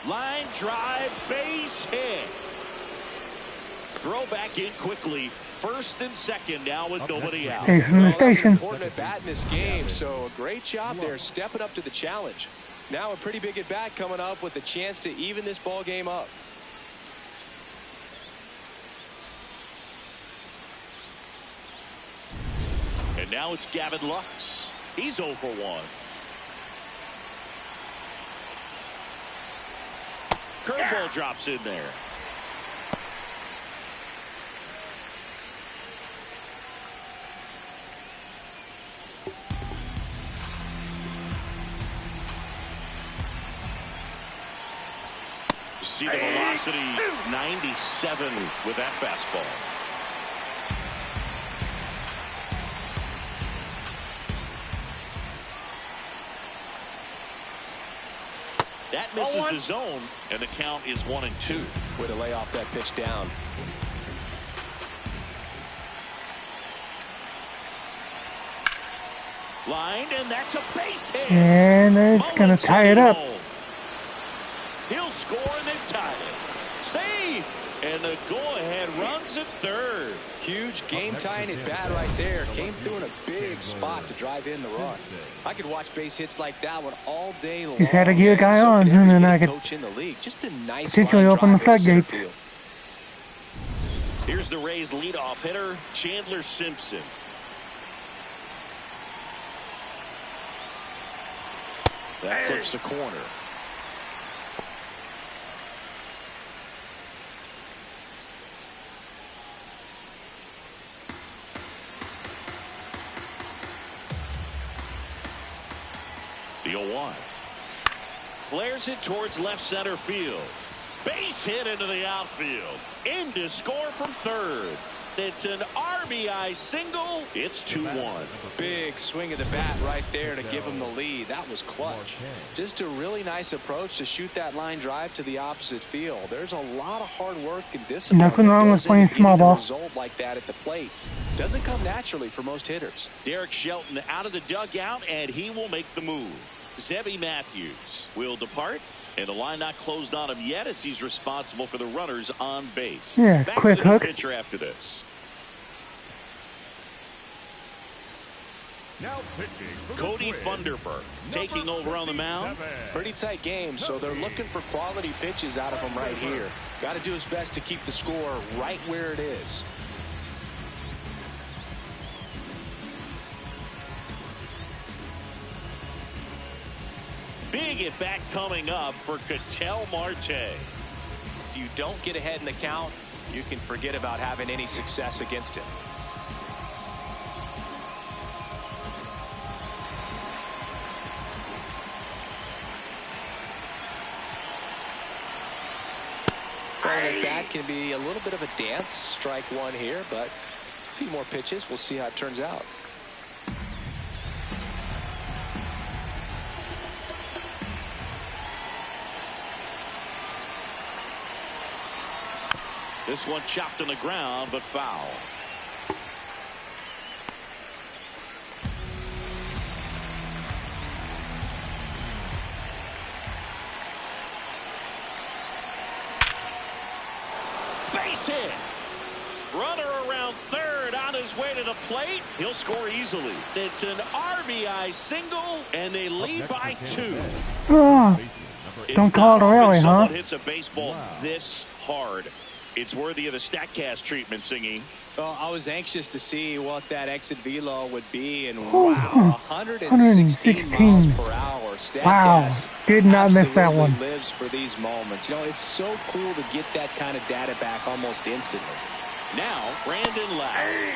Speaker 2: Line drive, base hit. Throw back in quickly. First and second now with nobody out.
Speaker 1: Station to
Speaker 4: That's an
Speaker 1: station.
Speaker 4: important at bat in this game, so a great job there stepping up to the challenge. Now a pretty big at bat coming up with a chance to even this ball game up.
Speaker 2: And now it's Gavin Lux. He's 0 for 1. Curveball drops in there. See the velocity, 97 with that fastball. That misses the zone, and the count is 1-2.
Speaker 4: Way to lay off that pitch down.
Speaker 2: Lined, and that's a base hit.
Speaker 1: And it's going to tie it up.
Speaker 2: He'll score and then tie it. Save! And the go-ahead runs at third.
Speaker 4: Huge game-tying at bat right there. Came through in a big spot to drive in the run. I could watch base hits like that one all day long.
Speaker 1: Just had to get a guy on, and then I could
Speaker 4: coach in the league. Just a nice
Speaker 1: potentially
Speaker 4: line
Speaker 1: open the
Speaker 4: drive into center
Speaker 1: floodgates.
Speaker 4: field.
Speaker 2: Here's the Rays' leadoff hitter, Chandler Simpson. That clips the corner. The 0-1. Flares it towards left center field. Base hit into the outfield. In to score from third. It's an RBI single. It's 2-1.
Speaker 4: Big swing of the bat right there to give him the lead. That was clutch. Just a really nice approach to shoot that line drive to the opposite field. There's a lot of hard work and discipline.
Speaker 1: Nothing wrong with playing small ball.
Speaker 4: Result like that at the plate doesn't come naturally for most hitters.
Speaker 2: Derek Shelton out of the dugout, and he will make the move. Zebby Matthews will depart, and the line not closed on him yet as he's responsible for the runners on base.
Speaker 1: Yeah,
Speaker 2: back
Speaker 1: quick
Speaker 2: to the
Speaker 1: hook.
Speaker 2: pitcher after this.
Speaker 6: Now pitching for the
Speaker 2: Cody
Speaker 6: Twins,
Speaker 2: Funderburk taking over on the mound.
Speaker 6: 57.
Speaker 4: Pretty tight game, so they're looking for quality pitches out of him right here. Got to do his best to keep the score right where it is.
Speaker 2: big at bat coming up for Ketel Marte.
Speaker 4: If you don't get ahead in the count, you can forget about having any success against him. Well, that can be a little bit of a dance. Strike one here, but a few more pitches. We'll see how it turns out.
Speaker 2: This one chopped on the ground, but foul. Base hit. Runner around third on his way to the plate. He'll score easily. It's an RBI single, and they lead by 2.
Speaker 1: Oh, don't call it a rally, huh?
Speaker 2: Someone hits a baseball this hard. It's worthy of a StatCast treatment, Singy.
Speaker 3: Well, I was anxious to see what that exit velo would be, and
Speaker 1: wow,
Speaker 3: 116 miles per hour. StatCast
Speaker 1: wow, did not miss that one.
Speaker 3: Lives for these moments. You know, it's so cool to get that kind of data back almost instantly.
Speaker 2: Now, Brandon Lowe.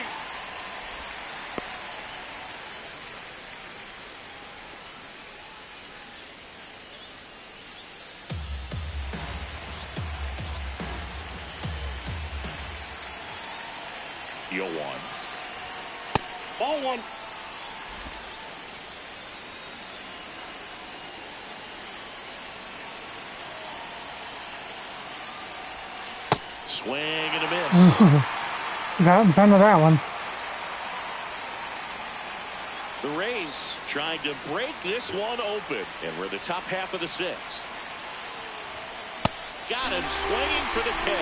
Speaker 2: You'll one. Ball one. Swing and a miss.
Speaker 1: Got in front of that one.
Speaker 2: The Rays trying to break this one open. And we're the top half of the 6th. Got him swinging for the K.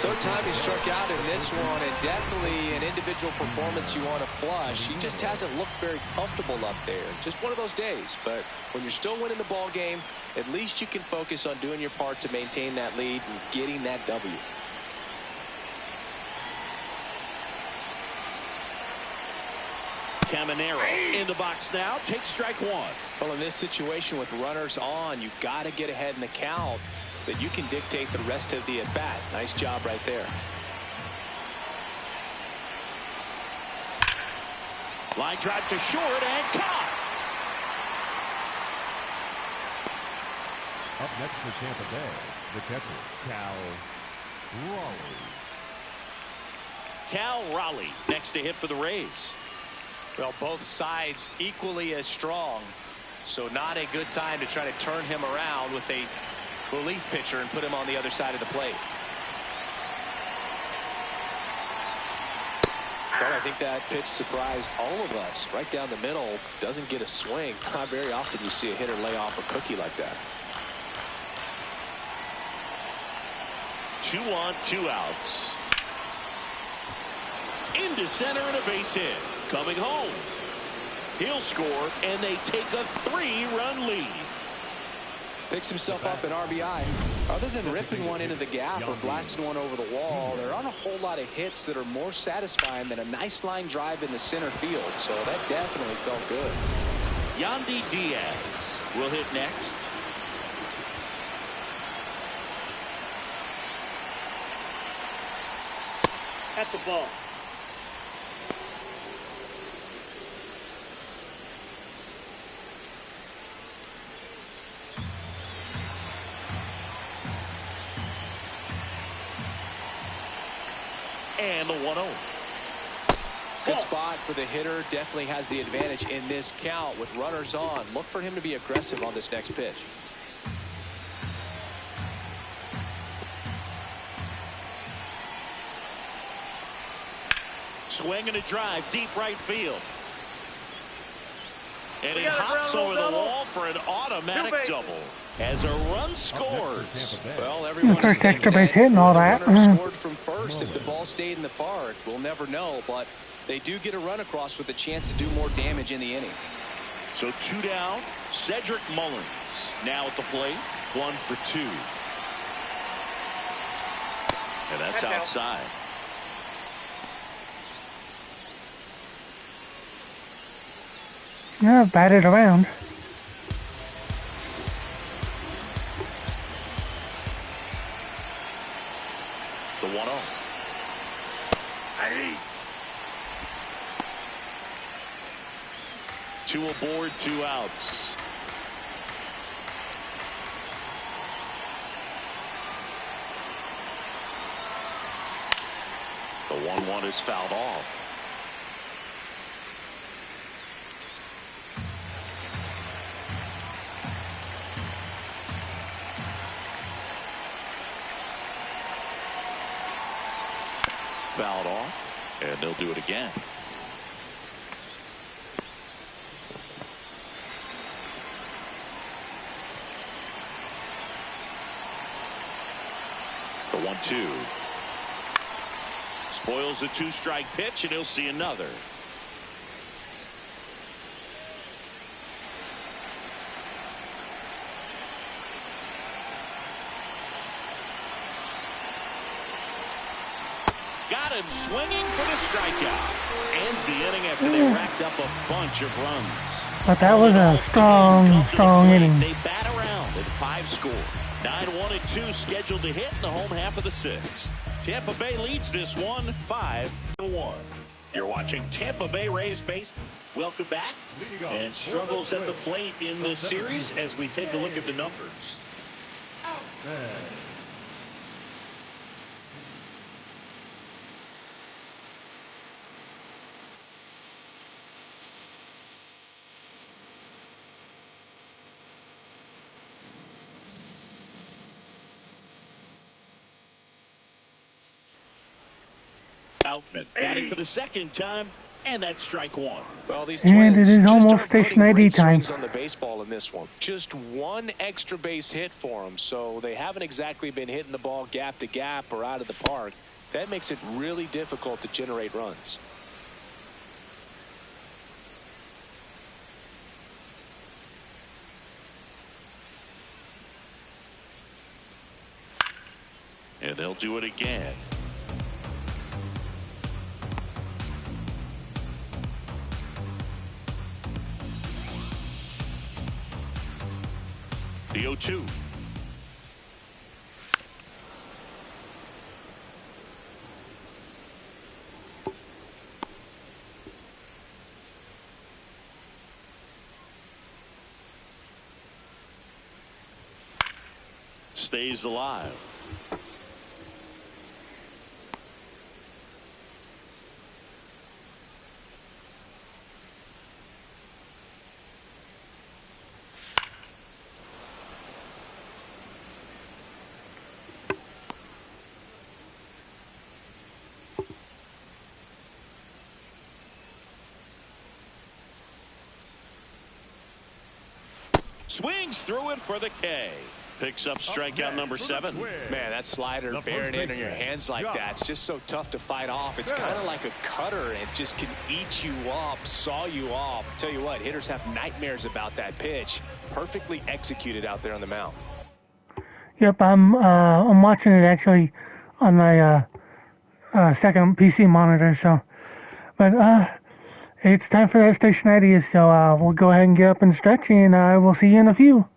Speaker 3: Third time he struck out in this one, and definitely an individual performance you want to flush. He just hasn't looked very comfortable up there. Just one of those days. But when you're still winning the ball game, at least you can focus on doing your part to maintain that lead and getting that W.
Speaker 2: Caminero in the box now. Takes strike one.
Speaker 3: Well, in this situation with runners on, you've got to get ahead in the count so that you can dictate the rest of the at-bat. Nice job right there.
Speaker 2: Line drive to short and caught.
Speaker 6: Up next for Tampa Bay, the catcher, Cal Raleigh.
Speaker 2: Cal Raleigh next to hit for the Rays.
Speaker 4: Well, both sides equally as strong, so not a good time to try to turn him around with a relief pitcher and put him on the other side of the plate.
Speaker 3: But I think that pitch surprised all of us. Right down the middle, doesn't get a swing. Not very often you see a hitter lay off a cookie like that.
Speaker 2: 2 on, 2 outs. Into center and a base hit. Coming home. He'll score, and they take a 3-run lead.
Speaker 3: Picks himself up an RBI. Other than ripping one into the gap or blasting one over the wall, there aren't a whole lot of hits that are more satisfying than a nice line drive in the center field. So that definitely felt good.
Speaker 2: Yandy Diaz will hit next.
Speaker 7: At the ball.
Speaker 2: And the 1-0.
Speaker 3: Good spot for the hitter. Definitely has the advantage in this count with runners on. Look for him to be aggressive on this next pitch.
Speaker 2: Swing and a drive deep right field. And he hops over the wall for an automatic double as a run scores.
Speaker 3: Well, everyone
Speaker 1: first extra base hit and all that.
Speaker 3: Scored from first. If the ball stayed in the park, we'll never know. But they do get a run across with a chance to do more damage in the inning.
Speaker 2: So 2 down. Cedric Mullins now at the plate. 1 for 2. And that's outside.
Speaker 1: Yeah, batted around.
Speaker 2: 2 outs. The 1-1 is fouled off. Fouled off, and they'll do it again. The 1-2. Spoils the 2-strike pitch, and he'll see another. Got him swinging for the strikeout. Ends the inning after they racked up a bunch of runs.
Speaker 1: But that was a strong inning.
Speaker 2: They bat around at 5 score. 9-1 and 2 scheduled to hit in the home half of the 6th. Tampa Bay leads this one 5-1. You're watching Tampa Bay Rays base. Welcome back. And struggles at the plate in this series as we take a look at the numbers. Outman batting for the second time, and that's strike 1.
Speaker 3: Well, these
Speaker 1: And
Speaker 3: Twins
Speaker 1: it is
Speaker 3: just
Speaker 1: almost
Speaker 3: aren't putting
Speaker 1: station ID
Speaker 3: great
Speaker 1: time.
Speaker 3: swings on the baseball in this one. Just one extra base hit for them, so they haven't exactly been hitting the ball gap to gap or out of the park. That makes it really difficult to generate runs.
Speaker 2: And they'll do it again. The 0-2. Stays alive. Swings through it for the K. Picks up strikeout number 7.
Speaker 3: Man, that slider bearing in on your hands like that, it's just so tough to fight off. It's kind of like a cutter. It just can eat you up, saw you off. Tell you what, hitters have nightmares about that pitch. Perfectly executed out there on the mound.
Speaker 1: Yep, I'm watching it actually on my second PC monitor. So, but it's time for that station ID. So we'll go ahead and get up and stretch, and we'll see you in a few.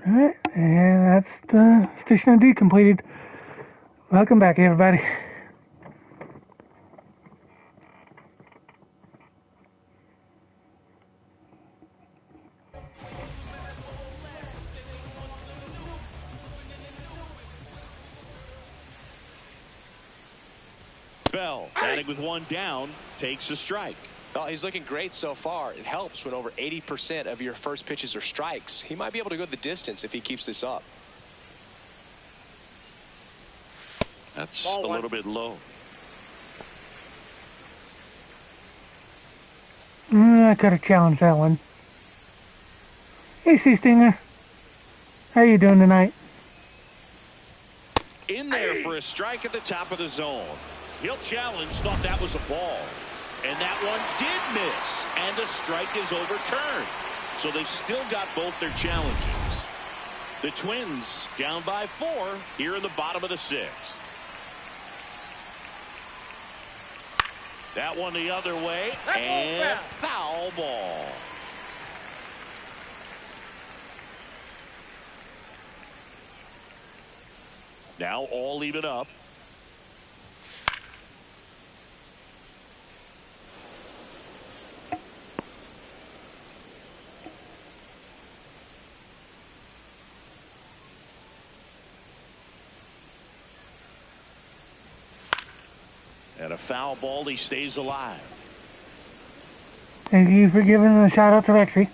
Speaker 1: Alright, and that's the Station ID completed. Welcome back, everybody.
Speaker 2: Bell, batting with one down, takes a strike.
Speaker 4: Well, he's looking great so far. It helps when over 80% of your first pitches are strikes. He might be able to go the distance if he keeps this up.
Speaker 2: That's a little bit low.
Speaker 1: I could have challenged that one. Hey, Sea Stinger. How you doing tonight?
Speaker 2: In there for a strike at the top of the zone. He'll challenge, thought that was a ball. And that one did miss. And the strike is overturned. So they've still got both their challenges. The Twins down by 4 here in the bottom of the 6th. That one the other way. And foul ball. Now all even up. And a foul ball, he stays alive.
Speaker 1: Thank you for giving a shout out to Rexy.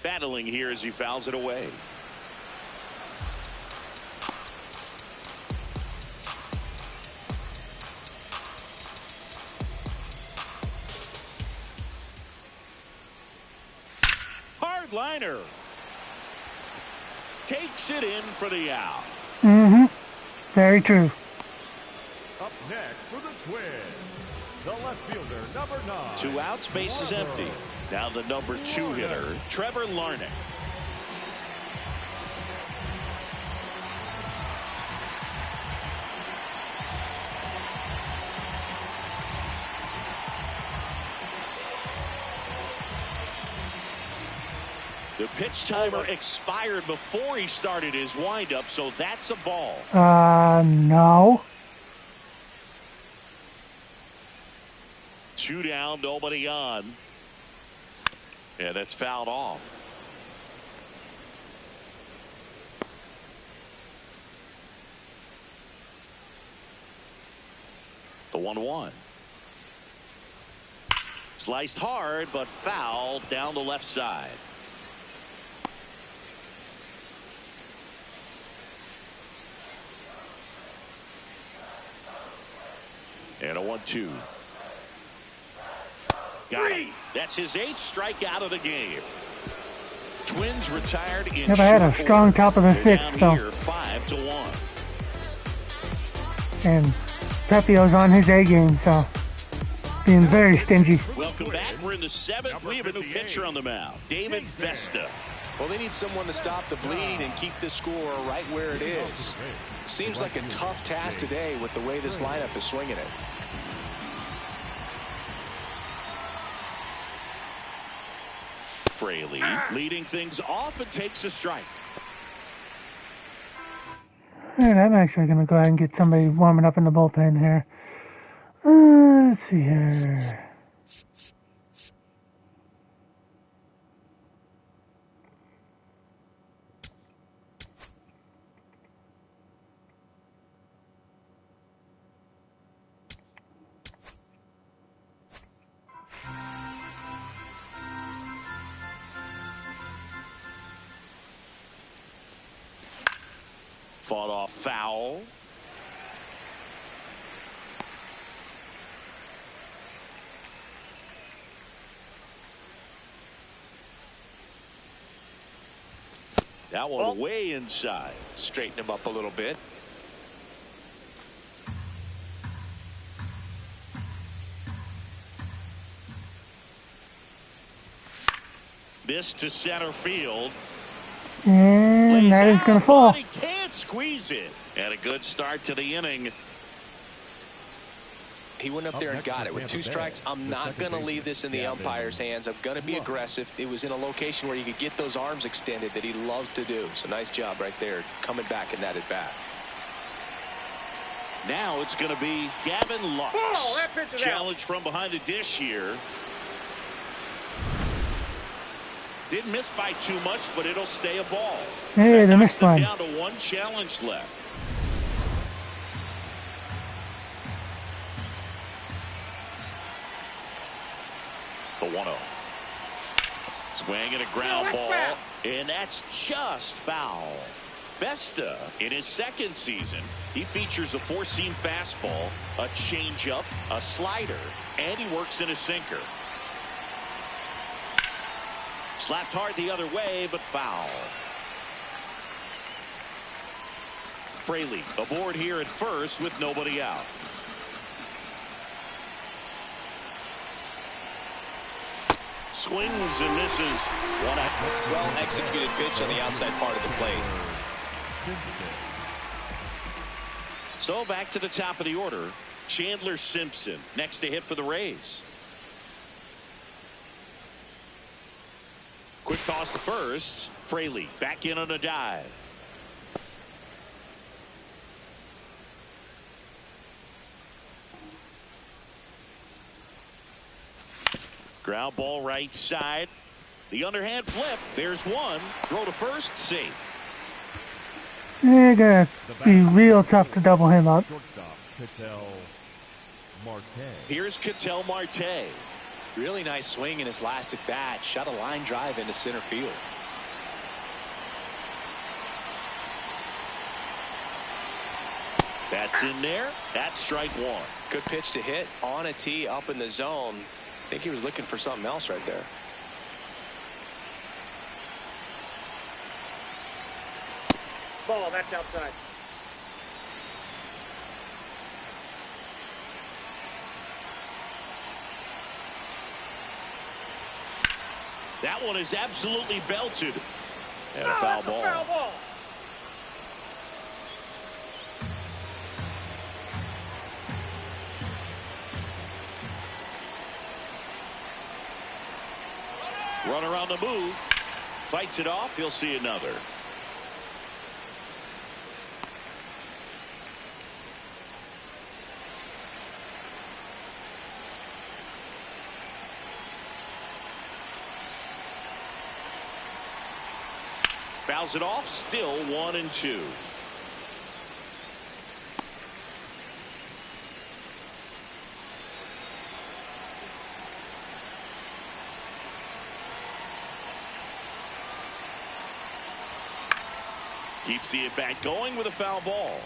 Speaker 2: Battling here as he fouls it away. Liner takes it in for the out.
Speaker 1: Very true.
Speaker 6: Up next for the Twins, the left fielder, number 9.
Speaker 2: 2 outs, base is empty. Now the number 2 hitter, Trevor Larnach. The pitch timer expired before he started his windup, so that's a ball.
Speaker 1: No.
Speaker 2: 2 down, nobody on. And that's fouled off. The 1-1. Sliced hard, but fouled down the left side. And a 1-2. Got him. That's his 8th strikeout of the game. Twins retired in
Speaker 1: Never had a strong top of the 6th, so.
Speaker 2: 5-1.
Speaker 1: And Pepio's on his A game, so being very stingy.
Speaker 2: Welcome back. We're in the 7th. We have a new pitcher on the mound, David Vesta.
Speaker 3: Well, they need someone to stop the bleed and keep the score right where it is. Seems like a tough task today with the way this lineup is swinging it.
Speaker 2: Fraley leading things off and takes a strike.
Speaker 1: Alright, I'm actually going to go ahead and get somebody warming up in the bullpen here. Let's see here.
Speaker 2: Fought off foul. That one way inside.
Speaker 4: Straighten him up a little bit.
Speaker 2: This to center field.
Speaker 1: And that is going to fall.
Speaker 2: He can't squeeze it. And a good start to the inning.
Speaker 4: He went up there and got it. With 2 strikes, I'm not going to leave this in the umpire's hands. I'm going to be aggressive. It was in a location where you could get those arms extended that he loves to do. So nice job right there coming back in that at bat.
Speaker 2: Now it's going to be Gavin Lux. Challenge from behind the dish here. Didn't miss by too much, but it'll stay a ball.
Speaker 1: Hey, the next one.
Speaker 2: Down to 1 challenge left. The 1-0. Swing and a ground ball, and that's just foul. Vesta, in his 2nd season, he features a 4-seam fastball, a changeup, a slider, and he works in a sinker. Slapped hard the other way, but foul. Fraley aboard here at first with nobody out. Swings and misses.
Speaker 4: One well-executed pitch on the outside part of the plate.
Speaker 2: So back to the top of the order. Chandler Simpson next to hit for the Rays. Quick toss to first. Fraley back in on a dive. Ground ball right side. The underhand flip. There's one. Throw to first. Safe.
Speaker 1: They're going to be real tough to double him up.
Speaker 2: Here's Ketel Marte.
Speaker 3: Really nice swing in his last at bat. Shot a line drive into center field.
Speaker 2: That's in there. That's strike 1.
Speaker 4: Good pitch to hit on a tee up in the zone. I think he was looking for something else right there.
Speaker 7: Ball, that's outside.
Speaker 2: That one is absolutely belted. And a foul ball.
Speaker 7: Foul ball.
Speaker 2: Runner on the move. Fights it off. He'll see another. Fouls it off. Still 1-2. Keeps the at-bat going with a foul ball.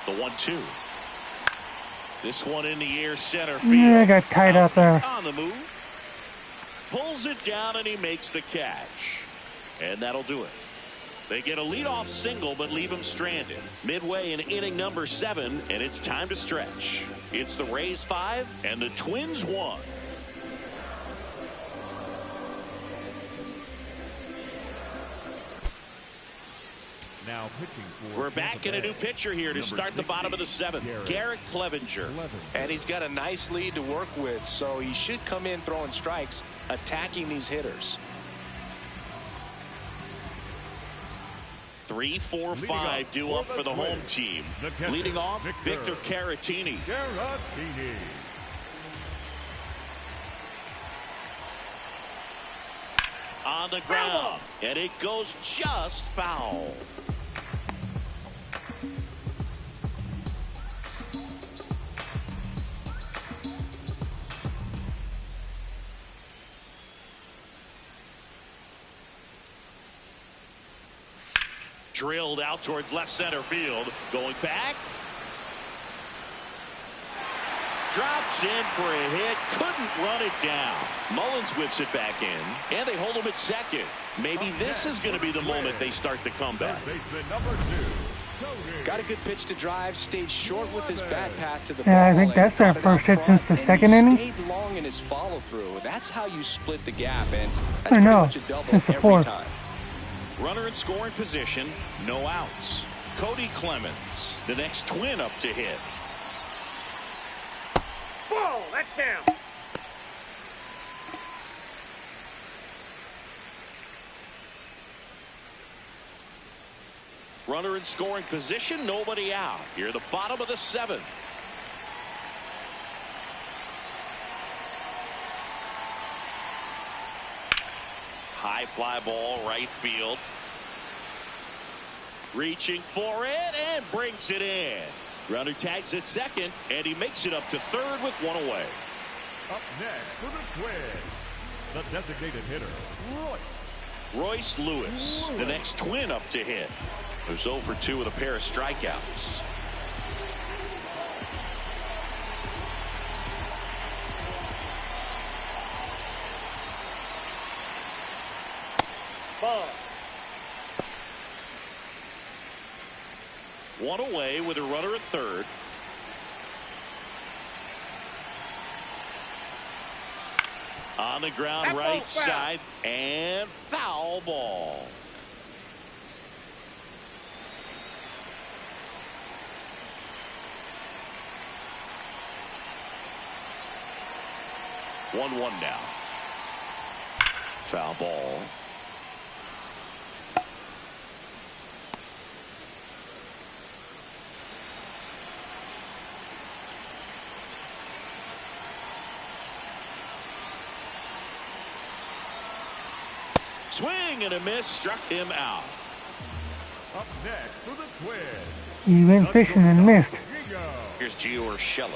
Speaker 2: The 1-2. This one in the air, center field.
Speaker 1: Yeah, got tied up there.
Speaker 2: On the move. Pulls it down and he makes the catch. And that'll do it. They get a leadoff single but leave him stranded. Midway in inning number 7, and it's time to stretch. It's the Rays 5 and the Twins 1.
Speaker 6: Now pitching for
Speaker 2: We're back in a new pitcher here to start the bottom of the 7th. Garrett Clevenger.
Speaker 3: And he's got a nice lead to work with, so he should come in throwing strikes, attacking these hitters.
Speaker 2: 3, 4, 5 due up for the home team. Leading off, Victor Caratini. On the ground, and it goes just foul. Drilled out towards left center field. Going back. Drops in for a hit. Couldn't run it down. Mullins whips it back in. And they hold him at second. Maybe this is going to be the moment they start the comeback.
Speaker 6: Baseman number 2,
Speaker 3: Got a good pitch to drive, stayed short with his bat path to the
Speaker 1: Yeah,
Speaker 3: ball.
Speaker 1: I think that's their
Speaker 3: and
Speaker 1: first
Speaker 3: got it
Speaker 1: hit
Speaker 3: out
Speaker 1: since
Speaker 3: front,
Speaker 1: the
Speaker 3: and
Speaker 1: second
Speaker 3: he
Speaker 1: inning.
Speaker 3: stayed long in his follow-through. That's how you split the gap, and that's
Speaker 1: I
Speaker 3: pretty
Speaker 1: know,
Speaker 3: much a double
Speaker 1: since the
Speaker 3: every
Speaker 1: fourth.
Speaker 3: time.
Speaker 2: Runner in scoring position, no outs. Cody Clemens, the next twin up to hit.
Speaker 7: Ball, that's down.
Speaker 2: Runner in scoring position, nobody out. Here at the bottom of the seventh. High fly ball, right field. Reaching for it and brings it in. Runner tags at second, and he makes it up to third with one away.
Speaker 6: Up next for the Twins, the designated hitter,
Speaker 2: Royce Lewis, the next twin up to hit. Who's 0 for 2 with a pair of strikeouts.
Speaker 7: Ball.
Speaker 2: One away with a runner at third. On the ground,
Speaker 7: That
Speaker 2: right
Speaker 7: ball's foul.
Speaker 2: side, and foul ball. One now. Foul ball. Swing and a miss, struck him out.
Speaker 6: up next for the Twins,
Speaker 1: He went fishing and missed.
Speaker 2: Here's Gio Urshela.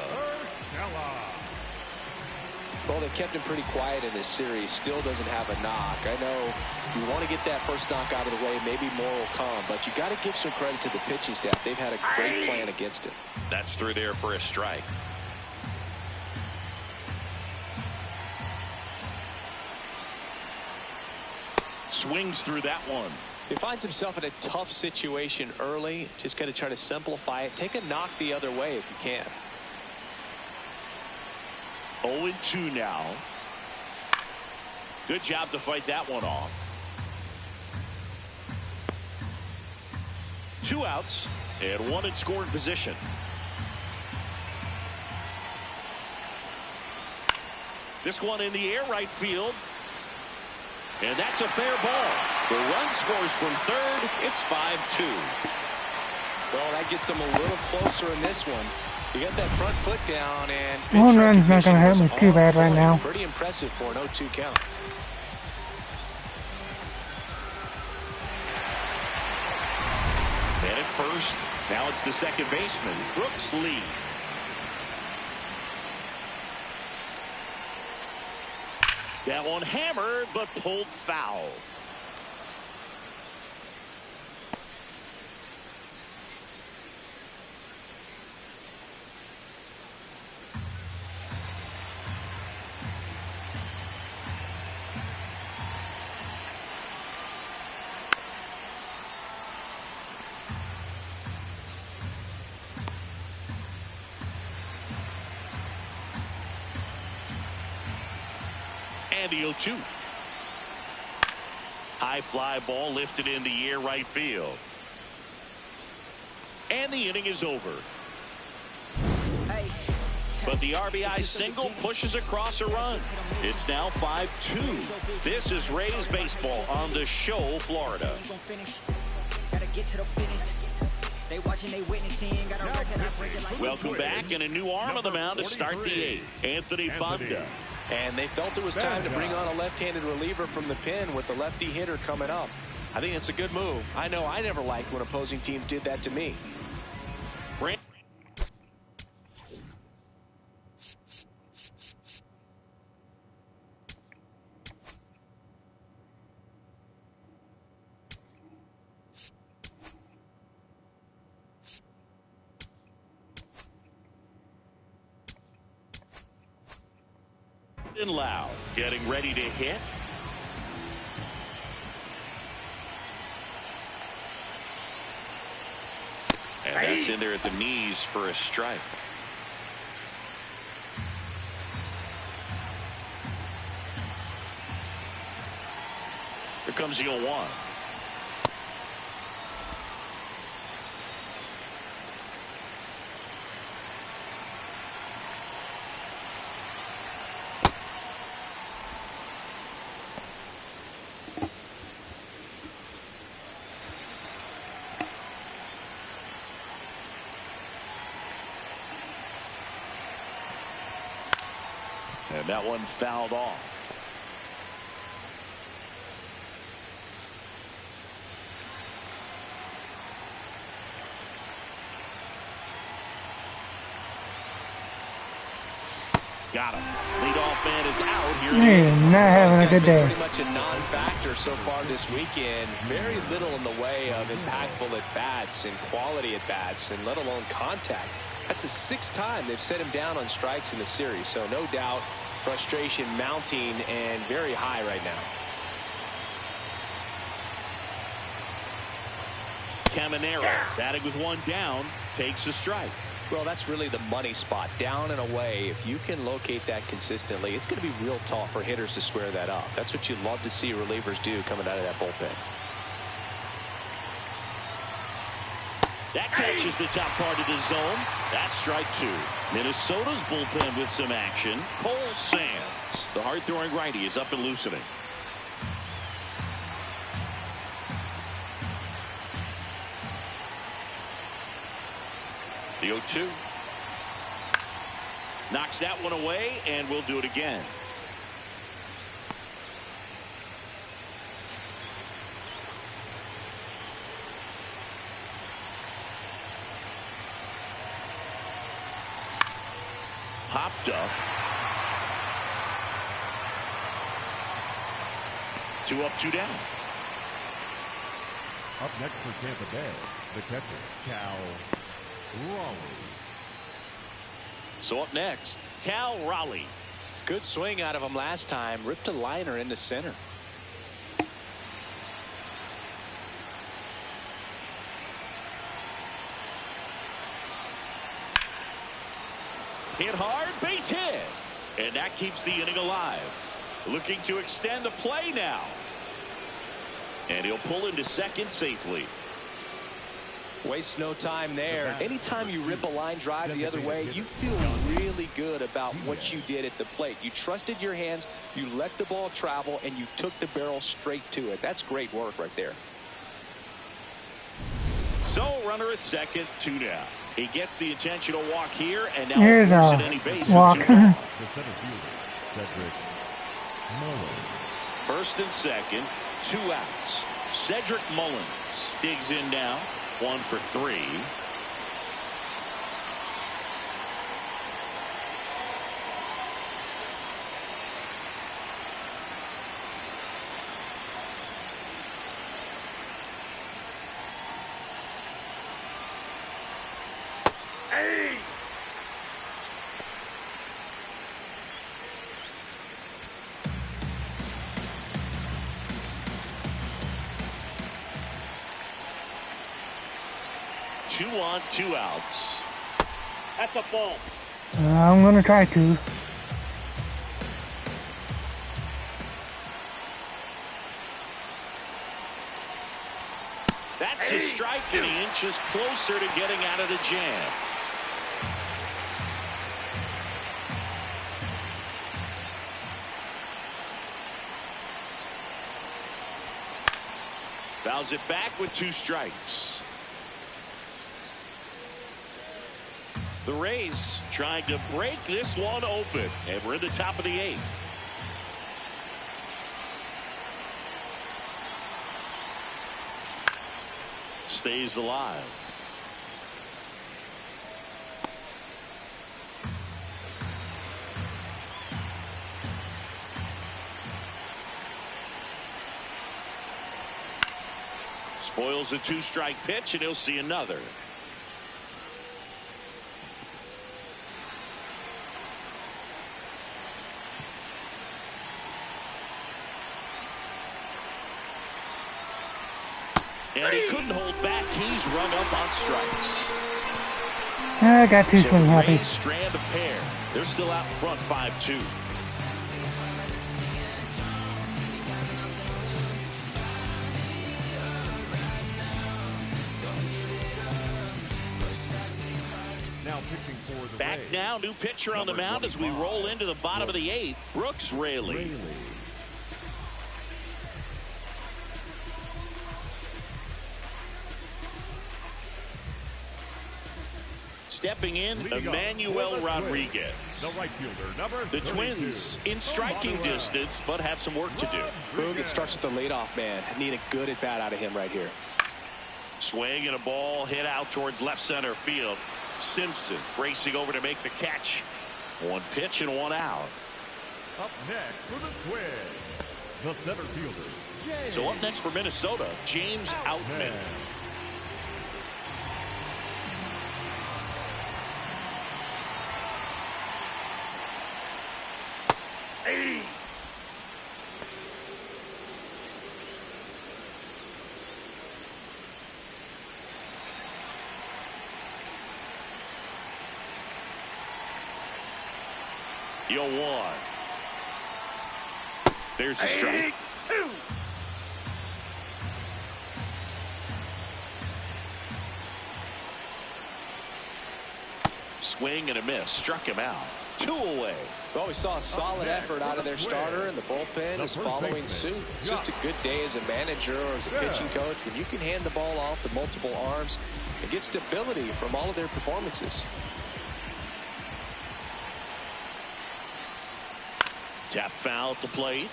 Speaker 3: Well, they've kept him pretty quiet in this series. Still doesn't have a knock. I know you want to get that first knock out of the way. Maybe more will come. But you got to give some credit to the pitching staff. They've had a great plan against it.
Speaker 2: That's through there for a strike. Swings through that one.
Speaker 4: He finds himself in a tough situation early. Just got to try to simplify it. Take a knock the other way if you can.
Speaker 2: 0-2 now. Good job to fight that one off. 2 outs and 1 in scoring position. This one in the air, right field. And that's a fair ball. The run scores from third. It's 5-2.
Speaker 3: Well, that gets them a little closer in this one. You got that front foot down, and
Speaker 1: One run's not going to hurt me too bad right now.
Speaker 3: Pretty impressive for an 0-2 count.
Speaker 2: And at first, now it's the second baseman, Brooks Lee. That one hammered, but pulled foul. And the 0-2. High fly ball lifted in the air, right field. And the inning is over. But the RBI single pushes across a run. It's now 5-2. This is Rays baseball on the show, Florida. Welcome back, and a new arm of the mound to start the 8th. Anthony Banda.
Speaker 3: And they felt it was time to bring on a left-handed reliever from the pen with the lefty hitter coming up. I think it's a good move. I know I never liked when opposing teams did that to me.
Speaker 2: Loud, getting ready to hit. That's in there at the knees for a strike. Here comes the 0-1. And that one fouled off. Got him. Leadoff man is out here.
Speaker 1: Not having a good day.
Speaker 3: Pretty much a non-factor so far this weekend. Very little in the way of impactful at-bats and quality at-bats, and let alone contact. That's the 6th time they've set him down on strikes in the series, so no doubt frustration mounting and very high right now.
Speaker 2: Caminero batting with one down takes a strike.
Speaker 3: Well, that's really the money spot. Down and away, if you can locate that consistently, it's going to be real tough for hitters to square that up. That's what you love to see relievers do coming out of that bullpen.
Speaker 2: That catches the top part of the zone. That's strike 2. Minnesota's bullpen with some action. Cole Sands, the hard-throwing righty, is up and loosening. The 0-2. Knocks that one away, and we'll do it again. Popped up. 2 up, 2 down.
Speaker 6: Up next for Tampa Bay, the catcher, Cal Raleigh.
Speaker 2: So up next, Cal Raleigh.
Speaker 3: Good swing out of him last time. Ripped a liner into center.
Speaker 2: Hit hard, base hit. And that keeps the inning alive. Looking to extend the play now. And he'll pull into second safely.
Speaker 3: Waste no time there. Anytime you rip a line drive the other way, you feel really good about what you did at the plate. You trusted your hands, you let the ball travel, and you took the barrel straight to it. That's great work right there.
Speaker 2: So runner at second, 2 down. He gets the intentional walk here, and now
Speaker 1: Here's
Speaker 2: forcing any base
Speaker 1: walk.
Speaker 2: with 2 down.
Speaker 6: The center fielder, Cedric Mullins.
Speaker 2: First and second, 2 outs. Cedric Mullins digs in now, 1 for 3.
Speaker 7: Hey!
Speaker 2: 2 on, 2 outs.
Speaker 7: That's a ball.
Speaker 1: I'm going to try to.
Speaker 2: That's a strike, and he inches closer to getting out of the jam. Fouls it back with 2 strikes. The Rays trying to break this one open, and we're in the top of the 8th. Stays alive. Spoils a 2-strike pitch, and he'll see another. And he couldn't hold back. He's rung up on strikes.
Speaker 1: I got two
Speaker 2: So
Speaker 1: swing
Speaker 2: the
Speaker 1: happy.
Speaker 2: Rays strand a pair. They're still out in front 5-2.
Speaker 6: Now pitching for the
Speaker 2: Back
Speaker 6: Rays.
Speaker 2: now, new pitcher on the mound as we roll into the bottom of the 8th. Brooks Raley. Stepping in, Emmanuel Rodriguez.
Speaker 6: The right fielder, number
Speaker 2: The
Speaker 6: 32.
Speaker 2: Twins in striking distance, but have some work to do.
Speaker 3: Boog, it starts with the leadoff man. Need a good at bat out of him right here.
Speaker 2: Swing and a ball hit out towards left center field. Simpson racing over to make the catch. One pitch and one out.
Speaker 6: Up next for the Twins, the center fielder, James.
Speaker 2: So up next for Minnesota, James Outman.
Speaker 7: Hey.
Speaker 2: Yo, one. There's the strike. Swing and a miss. Struck him out. 2 away.
Speaker 3: Well, we saw a solid effort out of their starter, and the bullpen is following suit. It's just a good day as a manager or as a pitching coach when you can hand the ball off to multiple arms and get stability from all of their performances.
Speaker 2: Tap foul at the plate.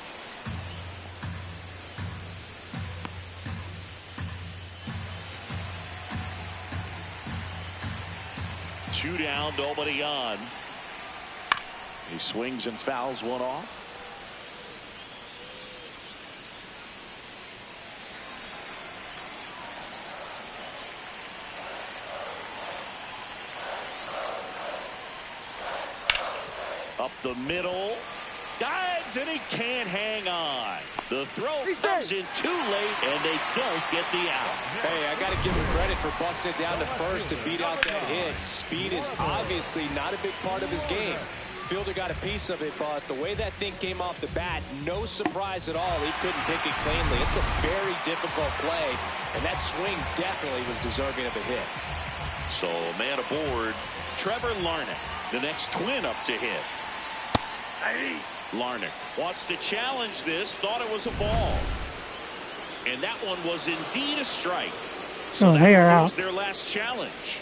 Speaker 2: Two down, nobody on. He swings and fouls one off. Up the middle. Dives and he can't hang on. The throw comes in too late and they don't get the out.
Speaker 3: Hey, I got to give him credit for busting it down to first to beat out that hit. Speed is obviously not a big part of his game. Fielder got a piece of it, but the way that thing came off the bat, no surprise at all. He couldn't pick it cleanly. It's a very difficult play, and that swing definitely was deserving of a hit.
Speaker 2: So man aboard, Trevor Larnach, the next Twin up to hit.
Speaker 7: Hey.
Speaker 2: Larnach wants to challenge this, thought it was a ball. And that one was indeed a strike. So that
Speaker 1: they are
Speaker 2: was
Speaker 1: out.
Speaker 2: their last challenge.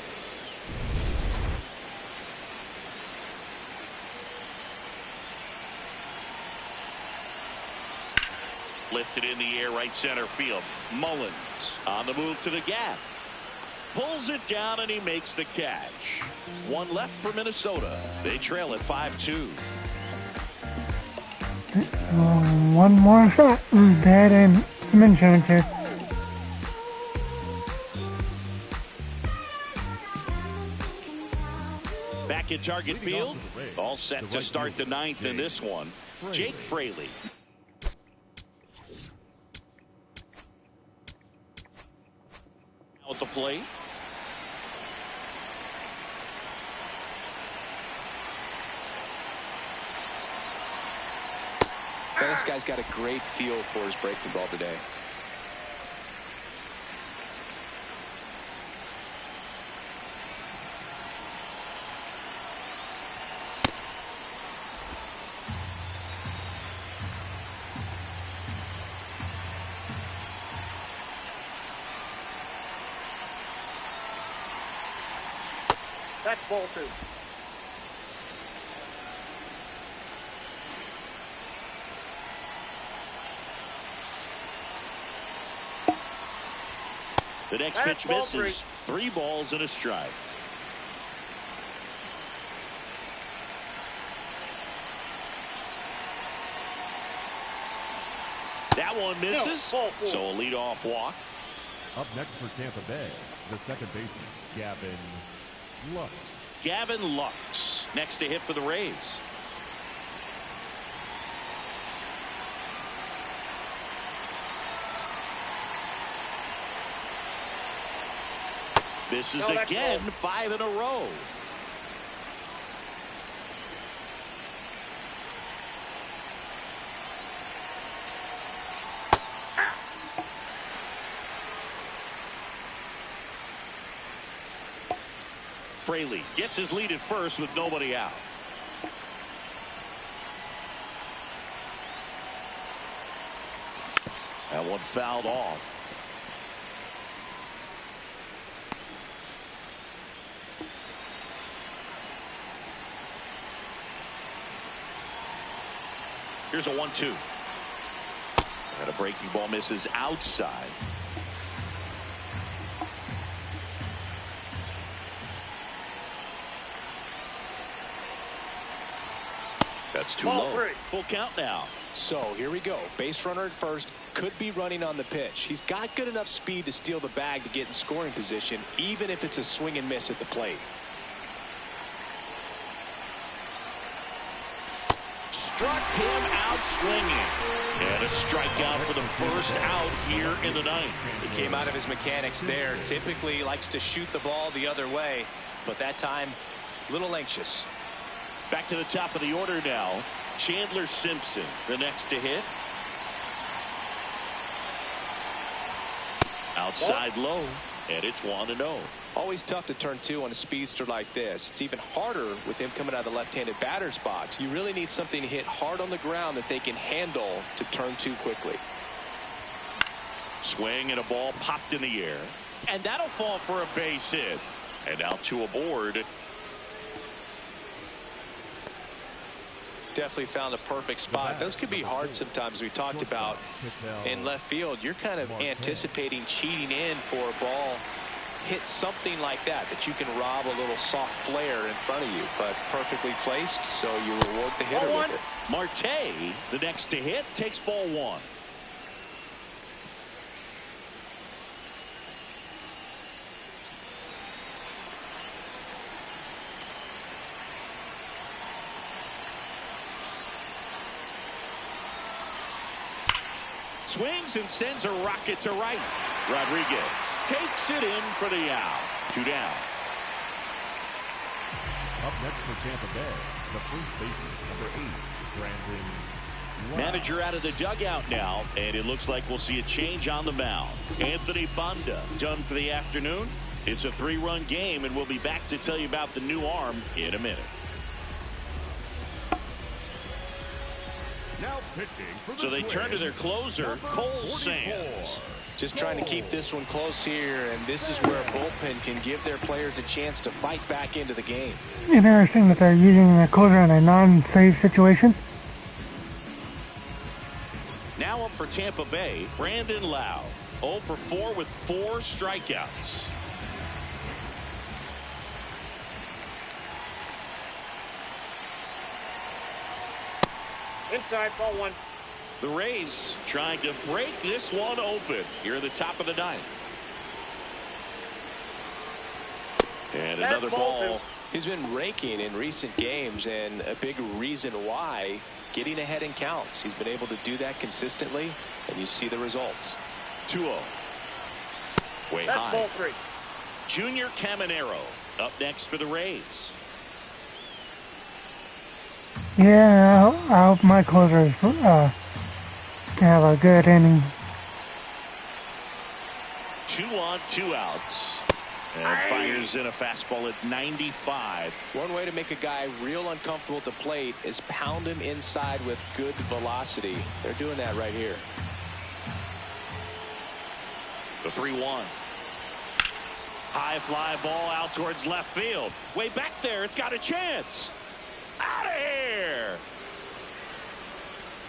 Speaker 2: Lifted in the air, right center field. Mullins on the move to the gap. Pulls it down and he makes the catch. One left for Minnesota. They trail at 5-2.
Speaker 1: One more shot. Dead and some insurance here.
Speaker 2: Back in target field. All set to start the 9th in this one. Jake Fraley. At the plate.
Speaker 3: Man, this guy's got a great feel for his breaking ball today.
Speaker 7: That's ball 2.
Speaker 2: The next pitch misses. 3 balls and a strike. That one misses. So a leadoff walk.
Speaker 6: Up next for Tampa Bay, the second baseman, Gavin Lux.
Speaker 2: Gavin Lux next to hit for the Rays. Misses again, 5 in a row. Fraley gets his lead at first with nobody out. That one fouled off. Here's a 1-2. And a breaking ball misses outside. That's too low. Full count now.
Speaker 3: So here we go. Base runner at first, could be running on the pitch. He's got good enough speed to steal the bag to get in scoring position, even if it's a swing and miss at the plate.
Speaker 2: Struck him out swinging. And a strikeout for the first out here in the ninth.
Speaker 4: He came out of his mechanics there. Typically he likes to shoot the ball the other way, but that time a little anxious.
Speaker 2: Back to the top of the order now. Chandler Simpson, the next to hit. Outside low, and it's 1-0.
Speaker 3: Always tough to turn 2 on a speedster like this. It's even harder with him coming out of the left-handed batter's box. You really need something to hit hard on the ground that they can handle to turn 2 quickly.
Speaker 2: Swing and a ball popped in the air. And that'll fall for a base hit. And now 2 aboard.
Speaker 3: Definitely found a perfect spot. Those could be hard sometimes. We talked about in left field. You're kind of anticipating cheating in for a ball. Hit something like that you can rob a little soft flare in front of you, but perfectly placed, so you reward the hitter with it.
Speaker 2: Marte, the next to hit, takes ball 1. Swings and sends a rocket to right. Rodriguez takes it in for the out. 2 down.
Speaker 6: Up next for Tampa Bay, the first baseman, number 8, Brandon Lowe.
Speaker 2: Manager out of the dugout now, and it looks like we'll see a change on the mound. Anthony Banda done for the afternoon. It's a 3-run game, and we'll be back to tell you about the new arm in a minute.
Speaker 6: Now pitching for the
Speaker 2: So they
Speaker 6: Twins,
Speaker 2: turn to their closer,
Speaker 6: number
Speaker 2: Cole
Speaker 6: 44.
Speaker 2: Sands.
Speaker 3: Just trying to keep this one close here, and this is where a bullpen can give their players a chance to fight back into the game.
Speaker 1: Interesting that they're using the closer in a non-save situation.
Speaker 2: Now up for Tampa Bay, Brandon Lowe. 0 for 4 with 4 strikeouts.
Speaker 7: Inside, ball 1.
Speaker 2: The Rays trying to break this one open here at the top of the ninth. And
Speaker 7: That's
Speaker 2: another
Speaker 7: ball
Speaker 2: ball.
Speaker 7: 2.
Speaker 3: He's been raking in recent games, and a big reason why, getting ahead in counts. He's been able to do that consistently, and you see the results.
Speaker 2: 2-0. Way
Speaker 7: That's
Speaker 2: high.
Speaker 7: ball 3.
Speaker 2: Junior Caminero up next for the Rays.
Speaker 1: Yeah, I hope my closers have a good inning.
Speaker 2: 2 on, 2 outs. And fires in a fastball at 95.
Speaker 3: One way to make a guy real uncomfortable at the plate is pound him inside with good velocity. They're doing that right here.
Speaker 2: The 3-1. High fly ball out towards left field. Way back there. It's got a chance. Out of here.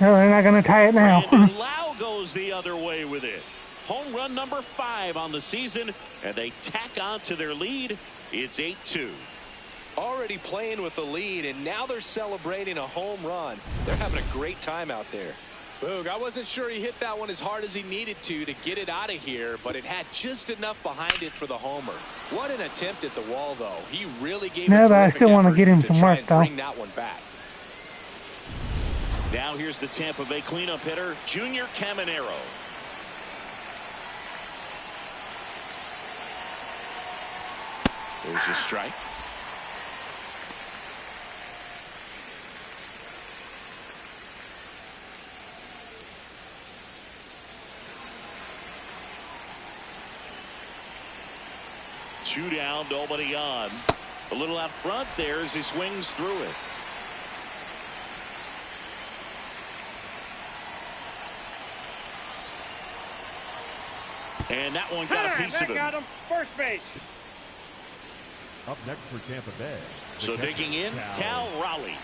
Speaker 1: No, they're not going to tie it now.
Speaker 2: Brandon Lowe goes the other way with it. Home run number 5 on the season, and they tack on to their lead. It's 8-2.
Speaker 3: Already playing with the lead, and now they're celebrating a home run. They're having a great time out there. Boog, I wasn't sure he hit that one as hard as he needed to get it out of here, but it had just enough behind it for the homer. What an attempt at the wall, though. He really gave
Speaker 1: No,
Speaker 3: a
Speaker 1: but I
Speaker 3: terrific
Speaker 1: still want to
Speaker 3: effort
Speaker 1: get him
Speaker 3: to
Speaker 1: some
Speaker 3: try
Speaker 1: work,
Speaker 3: and
Speaker 1: though.
Speaker 3: bring that one back.
Speaker 2: Now here's the Tampa Bay cleanup hitter, Junior Caminero. There's a strike. Two down, nobody on. A little out front there as he swings through it. And that one got a piece of him.
Speaker 7: Got him. First base.
Speaker 6: Up next for Tampa Bay.
Speaker 2: So digging in, Cal Raleigh.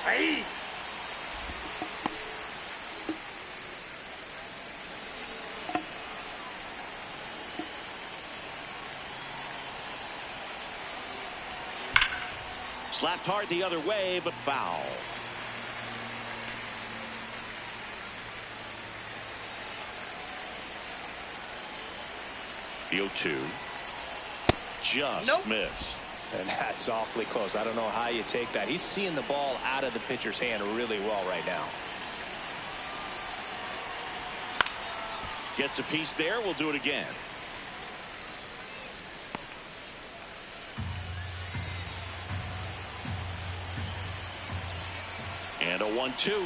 Speaker 7: Hey.
Speaker 2: Slapped hard the other way, but foul. The 0-2. Just missed.
Speaker 4: And that's awfully close. I don't know how you take that. He's seeing the ball out of the pitcher's hand really well right now.
Speaker 2: Gets a piece there. We'll do it again. And a 1-2.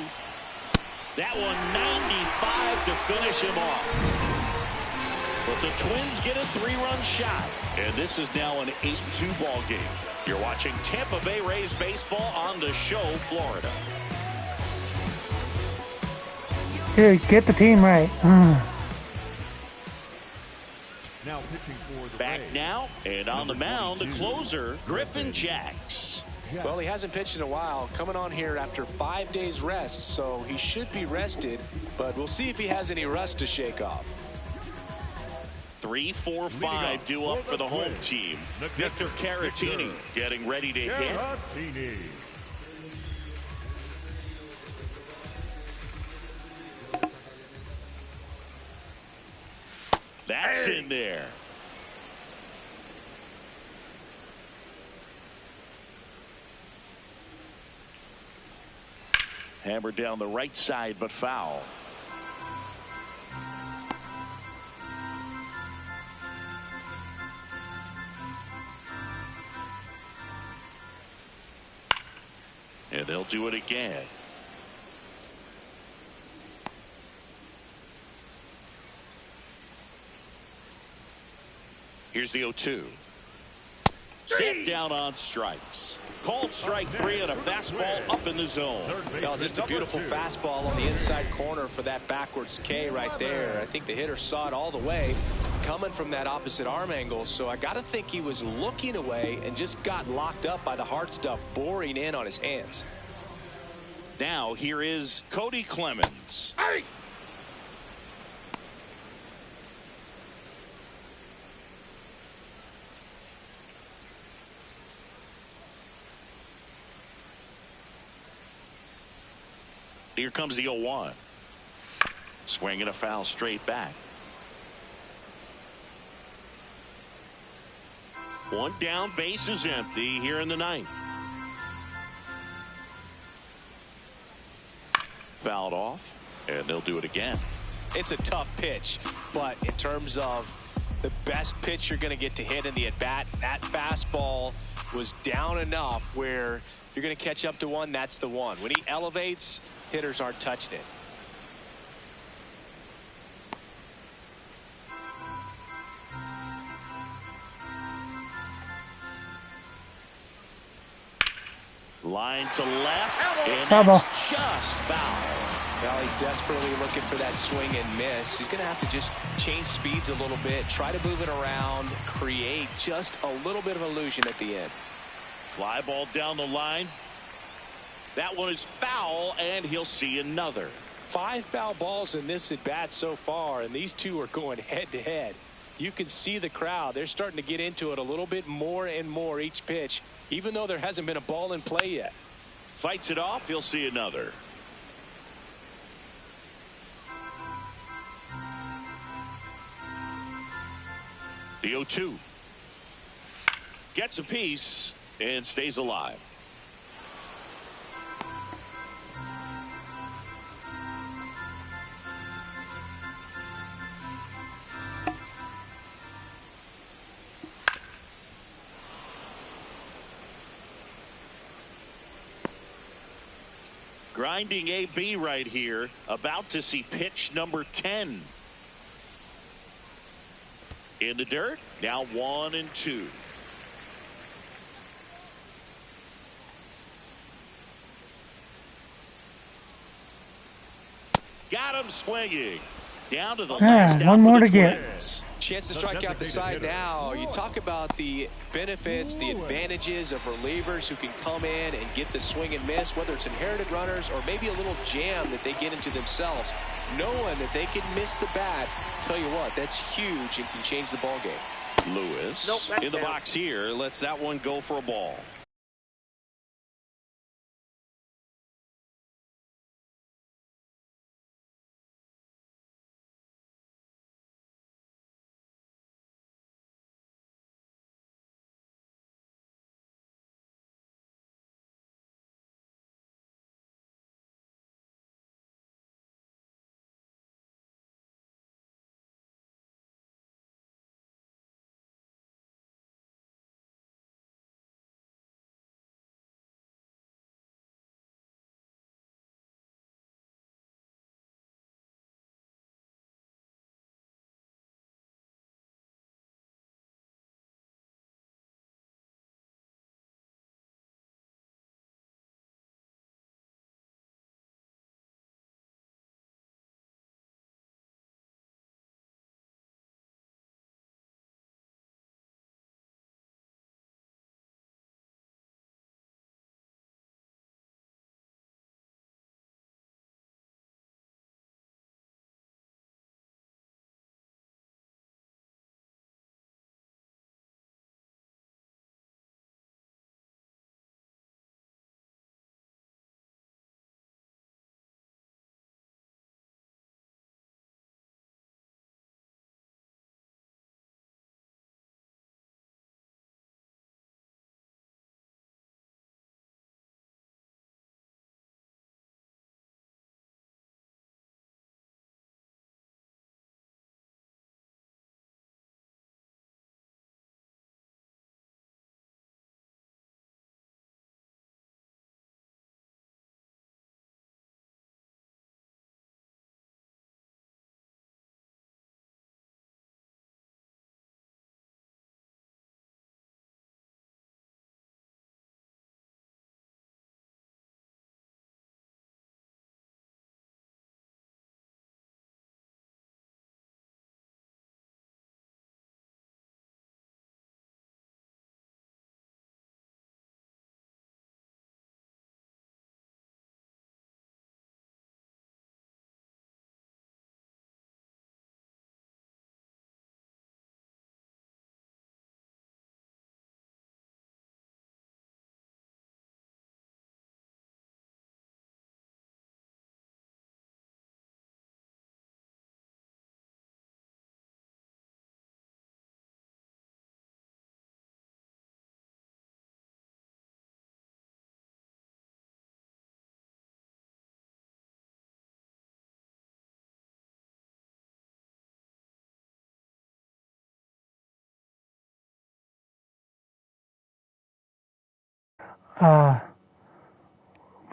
Speaker 2: That one 95 to finish him off. But the Twins get a 3-run shot. And this is now an 8-2 ball game. You're watching Tampa Bay Rays baseball on the show, Florida.
Speaker 1: Dude, get the team right.
Speaker 6: Now pitching for the
Speaker 2: Back
Speaker 6: Rays.
Speaker 2: now, and on the mound, the
Speaker 6: 22.
Speaker 2: closer, Griffin Jacks.
Speaker 3: Well, he hasn't pitched in a while, coming on here after 5 days rest, so he should be rested, but we'll see if he has any rust to shake off.
Speaker 2: 3, 4, 5 due up for the home team. Victor Caratini getting ready to hit.
Speaker 6: Caratini.
Speaker 2: That's in there. Hammered down the right side, but foul. And they'll do it again. Here's the 0-2. Set down on strikes. Called strike 3 and a fastball up in the zone.
Speaker 3: Well, just a beautiful fastball on the inside corner for that backwards K right there. I think the hitter saw it all the way coming from that opposite arm angle. So I got to think he was looking away and just got locked up by the hard stuff boring in on his hands.
Speaker 2: Now here is Cody Clemens.
Speaker 7: Hey.
Speaker 2: Here comes the 0-1. Swinging a foul straight back. One down, base is empty here in the ninth. Fouled off, and they'll do it again.
Speaker 3: It's a tough pitch, but in terms of the best pitch you're going to get to hit in the at-bat, that fastball was down enough where you're going to catch up to one. That's the one. When he elevates, hitters aren't touched it.
Speaker 2: Line to left, and
Speaker 1: Trouble.
Speaker 2: that's just foul.
Speaker 3: Well, he's desperately looking for that swing and miss. He's going to have to just change speeds a little bit, try to move it around, create just a little bit of illusion at the end.
Speaker 2: Fly ball down the line. That one is foul, and he'll see another.
Speaker 3: 5 foul balls in this at bat so far, and these two are going head to head. You can see the crowd. They're starting to get into it a little bit more and more each pitch, even though there hasn't been a ball in play yet.
Speaker 2: Fights it off. He'll see another. The 0-2. Gets a piece and stays alive. Grinding AB right here. About to see pitch number 10. In the dirt. Now 1-2. Got him swinging. Down to the last out
Speaker 1: one more
Speaker 2: for
Speaker 1: to
Speaker 2: the
Speaker 1: get.
Speaker 2: Twins.
Speaker 3: Chance to strike out the side now. You talk about the benefits, the advantages of relievers who can come in and get the swing and miss, whether it's inherited runners or maybe a little jam that they get into themselves. Knowing that they can miss the bat, tell you what, that's huge and can change the ball game.
Speaker 2: Lewis in the box here, lets that one go for a ball.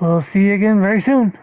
Speaker 1: We'll see you again very soon.